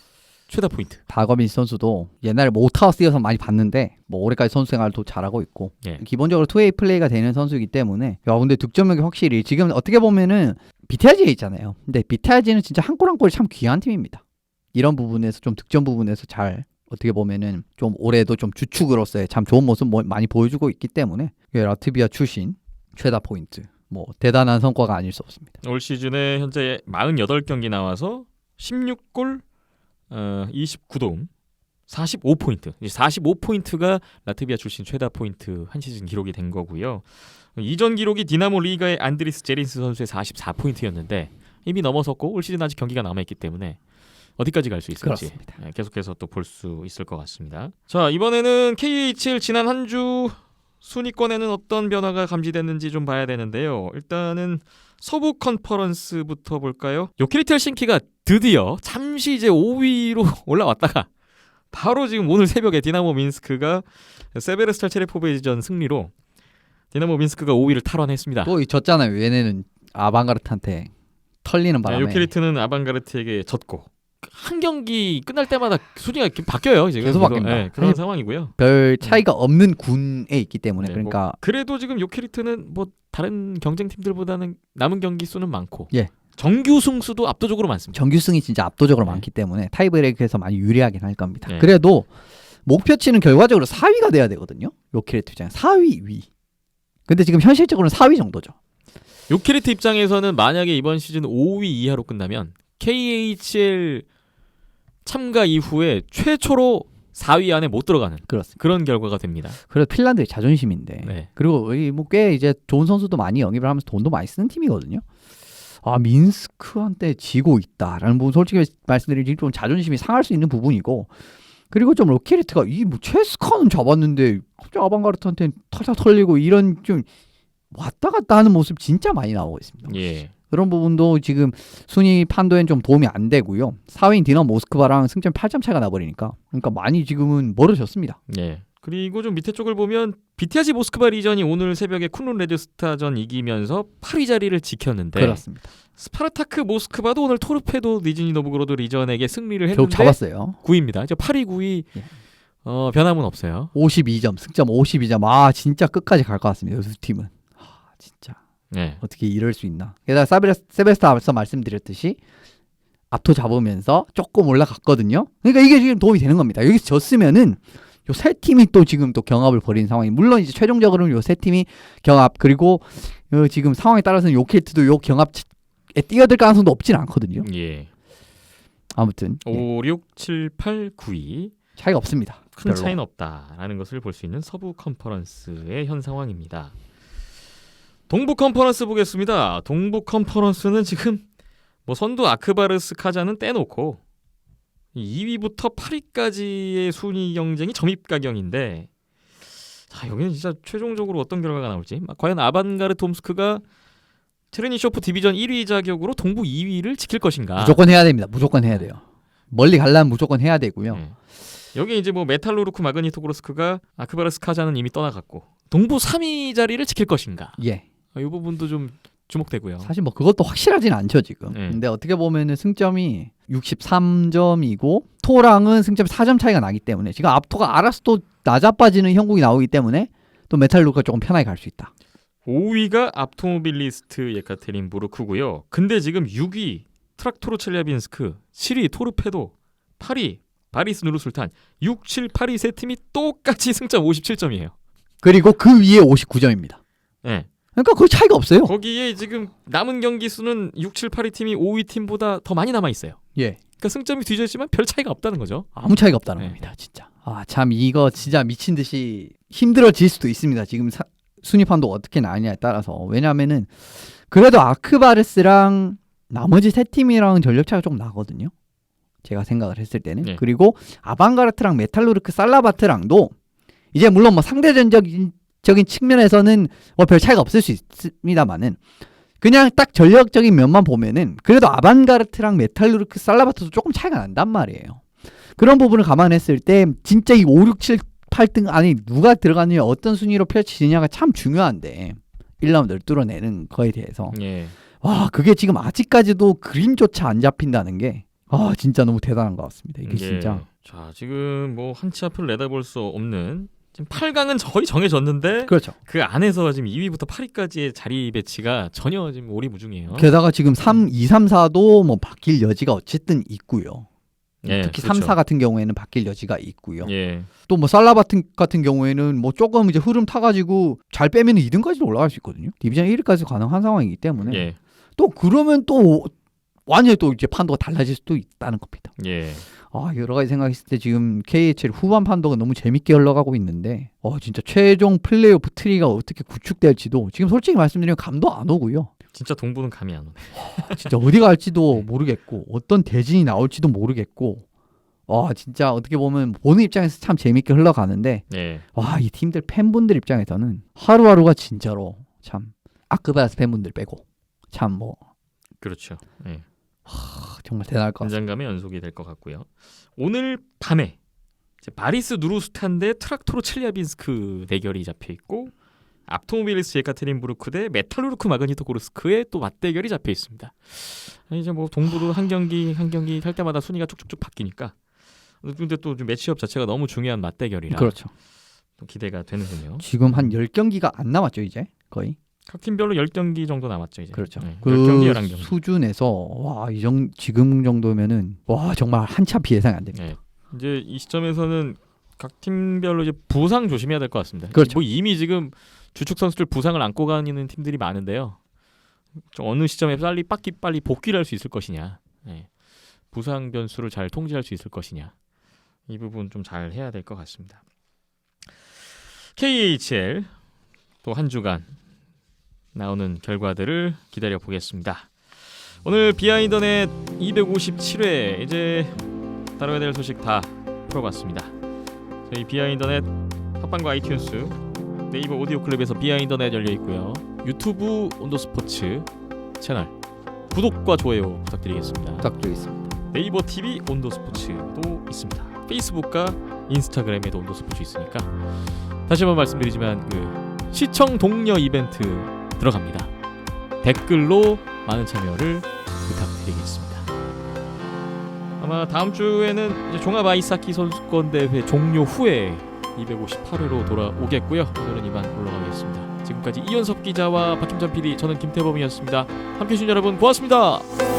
최다 포인트. 다거빈 선수도 옛날에 뭐 오타와 뛰어서 많이 봤는데 뭐 올해까지 선수 생활도 잘하고 있고 예. 기본적으로 투웨이 플레이가 되는 선수이기 때문에 근데 득점력이 확실히 지금 어떻게 보면은 비타지에 있잖아요. 근데 비타지는 진짜 한 골 한 골이 참 귀한 팀입니다. 이런 부분에서 좀 득점 부분에서 잘 어떻게 보면은 좀 올해도 좀 주축으로서의 참 좋은 모습 많이 보여주고 있기 때문에 라트비아 출신 최다 포인트 뭐 대단한 성과가 아닐 수 없습니다. 올 시즌에 현재 48경기 나와서 16골 29도움 45포인트. 45포인트가 라트비아 출신 최다 포인트 한 시즌 기록이 된 거고요. 이전 기록이 디나모 리가의 안드리스 제린스 선수의 44포인트였는데 이미 넘어섰고 올 시즌 아직 경기가 남아있기 때문에 어디까지 갈 수 있을지 그렇습니다. 계속해서 또 볼 수 있을 것 같습니다. 자, 이번에는 KHL 지난 한 주 순위권에는 어떤 변화가 감지됐는지 좀 봐야 되는데요. 일단은 서부 컨퍼런스부터 볼까요? 요키리트 헬싱키가 드디어 잠시 이제 5위로 올라왔다가 바로 지금 오늘 새벽에 디나모 민스크가 세베르스탈 체레포베이전 승리로 디나모 민스크가 5위를 탈환했습니다. 또 졌잖아요. 얘네는 아방가르트한테 털리는 바람에 요키리트는 아방가르트에게 졌고 한 경기 끝날 때마다 순위가 이렇게 바뀌어요. 지금 계속 바뀝니다. 네, 그런 아니, 상황이고요. 별 차이가 없는 군에 있기 때문에 네, 그러니까 뭐 그래도 지금 요키리트는 뭐 다른 경쟁 팀들보다는 남은 경기 수는 많고 예. 정규 승수도 압도적으로 많습니다. 정규승이 진짜 압도적으로 네. 많기 때문에 타이브레이크에서 많이 유리하긴 할 겁니다. 네. 그래도 목표치는 결과적으로 4위가 돼야 되거든요. 요키리트 입장에 4위 위. 근데 지금 현실적으로는 4위 정도죠. 요키리트 입장에서는 만약에 이번 시즌 5위 이하로 끝나면 KHL 참가 이후에 최초로 4위 안에 못 들어가는 그렇습니다. 그런 결과가 됩니다. 그래서 핀란드의 자존심인데. 네. 그리고 뭐꽤 이제 좋은 선수도 많이 영입을 하면서 돈도 많이 쓰는 팀이거든요. 민스크한테 지고 있다라는 부분 솔직히 말씀드리면 좀 자존심이 상할 수 있는 부분이고 그리고 좀 로키리트가 뭐 체스카는 잡았는데 갑자기 아방가르트한테 타자 털리고 이런 좀 왔다 갔다 하는 모습 진짜 많이 나오고 있습니다. 예. 그런 부분도 지금 순위 판도엔 좀 도움이 안 되고요. 4위인 디나모 모스크바랑 승점 8점 차이가 나버리니까 그러니까 많이 지금은 멀어졌습니다. 예. 그리고 좀 밑에 쪽을 보면 비티아지 모스크바 리전이 오늘 새벽에 쿤룬 레드스타전 이기면서 8위 자리를 지켰는데 그렇습니다. 스파르타크 모스크바도 오늘 토르페도 니즈니 노브그로드 리전에게 승리를 결국 했는데 잡았어요. 9위입니다. 이제 8위, 9위 예. 변함은 없어요. 52점, 승점 52점. 진짜 끝까지 갈 것 같습니다. 이 두 팀은. 진짜 네. 어떻게 이럴 수 있나. 게다가 세베스타 앞서 말씀드렸듯이 앞토 잡으면서 조금 올라갔거든요. 그러니까 이게 지금 도움이 되는 겁니다. 여기서 졌으면은 요 세 팀이 또 지금 또 경합을 벌이는 상황이 물론 이제 최종적으로는 요 세 팀이 경합 그리고 지금 상황에 따라서는 요키리트도 요 경합에 뛰어들 가능성도 없진 않거든요. 예. 아무튼 5, 6, 7, 8, 9위 차이가 없습니다. 큰 별로. 차이는 없다라는 것을 볼 수 있는 서부 컨퍼런스의 현 상황입니다. 동부 컨퍼런스 보겠습니다. 동부 컨퍼런스는 지금 뭐 선두 아크바르스 카자는 떼놓고 2위부터 8위까지의 순위 경쟁이 점입가경인데 자, 여기는 진짜 최종적으로 어떤 결과가 나올지 과연 아반가르트 옴스크가 체르니쇼프 디비전 1위 자격으로 동부 2위를 지킬 것인가. 무조건 해야 됩니다. 무조건 해야 돼요. 멀리 가려면 무조건 해야 되고요. 네. 여기 이제 뭐 메탈루르크 마그니토그로스크가 아크바르스 카자는 이미 떠나갔고 동부 3위 자리를 지킬 것인가. 예. 이 부분도 좀 주목되고요. 사실 뭐 그것도 확실하진 않죠 지금. 네. 근데 어떻게 보면은 승점이 63점이고 토랑은 승점 4점 차이가 나기 때문에 지금 앞토가 알아서 또 낮아빠지는 형국이 나오기 때문에 또 메탈루크가 조금 편하게 갈 수 있다. 5위가 앞토모빌리스트 예카테린부르크고요. 근데 지금 6위 트락토르 첼리아빈스크, 7위 토르페도, 8위 바리스 누르술탄, 6, 7, 8위 세 팀이 똑같이 승점 57점이에요. 그리고 그 위에 59점입니다. 네. 그러니까 그 차이가 없어요. 거기에 지금 남은 경기 수는 6, 7, 8위 팀이 5위 팀보다 더 많이 남아 있어요. 예. 그러니까 승점이 뒤져 있지만 별 차이가 없다는 거죠. 아무 차이가 없다는 네. 겁니다. 진짜. 아, 참 이거 진짜 미친 듯이 힘들어질 수도 있습니다. 지금 순위 판도 어떻게 나느냐에 따라서. 왜냐면은 그래도 아크바르스랑 나머지 세 팀이랑 전력 차가 좀 나거든요. 제가 생각을 했을 때는. 네. 그리고 아방가르트랑 메탈루르크 살라바트랑도 이제 물론 뭐 상대전적인 측면에서는 뭐 별 차이가 없을 수 있습니다만은 그냥 딱 전력적인 면만 보면은 그래도 아방가르트랑 메탈루르크 살라바트도 조금 차이가 난단 말이에요. 그런 부분을 감안했을 때 진짜 이 5, 6, 7, 8등 안에 누가 들어가느냐 어떤 순위로 펼치느냐가 참 중요한데 1라운드를 뚫어내는 거에 대해서 예. 와 그게 지금 아직까지도 그림조차 안 잡힌다는 게 아 진짜 너무 대단한 것 같습니다. 이게 예. 진짜. 자, 지금 뭐 한치 앞을 내다볼 수 없는 지금 8강은 거의 정해졌는데 그렇죠. 그 안에서 지금 2위부터 8위까지의 자리 배치가 전혀 지금 오리무중이에요. 게다가 지금 2, 3, 4도 뭐 바뀔 여지가 어쨌든 있고요. 예, 특히 그렇죠. 3, 4 같은 경우에는 바뀔 여지가 있고요. 예. 또 뭐 살라바트 같은 경우에는 뭐 조금 이제 흐름 타가지고 잘 빼면 2등까지도 올라갈 수 있거든요. 디비전 1위까지 가능한 상황이기 때문에 예. 또 그러면 또 완전히 또 이제 판도가 달라질 수도 있다는 겁니다. 예. 아 여러 가지 생각했을 때 지금 KHL 후반 판도가 너무 재밌게 흘러가고 있는데 진짜 최종 플레이오프 트리가 어떻게 구축될지도 지금 솔직히 말씀드리면 감도 안 오고요. 진짜 동부는 감이 안 오네. 진짜 어디 갈지도 모르겠고 어떤 대진이 나올지도 모르겠고 진짜 어떻게 보면 보는 입장에서 참 재밌게 흘러가는데 예. 와 이 팀들 팬분들 입장에서는 하루하루가 진짜로 참 아크바스 팬분들 빼고 참 뭐 그렇죠. 예. 정말 대단할 것 같습니다. 긴장감의 연속이 될 것 같고요. 오늘 밤에 이제 바리스 누르스탄 대 트락토르 첼리아빈스크 대결이 잡혀 있고 앞토모빌리스 예카테린부르크 대 메탈루르크 마그니토고르스크의 또 맞대결이 잡혀 있습니다. 이제 뭐 동부도 한 경기 할 때마다 순위가 쭉쭉쭉 바뀌니까 근데 또 매치업 자체가 너무 중요한 맞대결이라 그렇죠. 또 기대가 되는군요. 지금 한 10경기가 안 남았죠 이제 거의. 각 팀별로 10경기 정도 남았죠 이제. 그렇죠. 네, 그 10경기, 11경기. 수준에서 지금 정도면은 정말 한치 앞이 예상이 안 됩니다. 네. 이제 이 시점에서는 각 팀별로 이제 부상 조심해야 될 것 같습니다. 그렇죠. 뭐 이미 지금 주축 선수들 부상을 안고 가는 팀들이 많은데요. 좀 어느 시점에 빨리 복귀를 할 수 있을 것이냐, 네. 부상 변수를 잘 통제할 수 있을 것이냐, 이 부분 좀 잘 해야 될 것 같습니다. KHL 또 한 주간 나오는 결과들을 기다려 보겠습니다. 오늘 비하인더넷 257회 이제 다뤄야 될 소식 다 풀어봤습니다. 저희 비하인더넷 팟빵과 아이튠스, 네이버 오디오 클립에서 비하인더넷 열려 있고요. 유튜브 온도스포츠 채널 구독과 좋아요 부탁드리겠습니다. 부탁드리겠습니다. 네이버 TV 온도스포츠도 있습니다. 페이스북과 인스타그램에도 온도스포츠 있으니까 다시 한번 말씀드리지만 그 시청 독려 이벤트 들어갑니다. 댓글로 많은 참여를 부탁드리겠습니다. 아마 다음 주에는 이제 종합 아이스하키 선수권 대회 종료 후에 258회로 돌아오겠고요. 오늘은 이만 올라가겠습니다. 지금까지 이현섭 기자와 박김전 PD, 저는 김태범이었습니다. 함께해 주신 여러분 고맙습니다.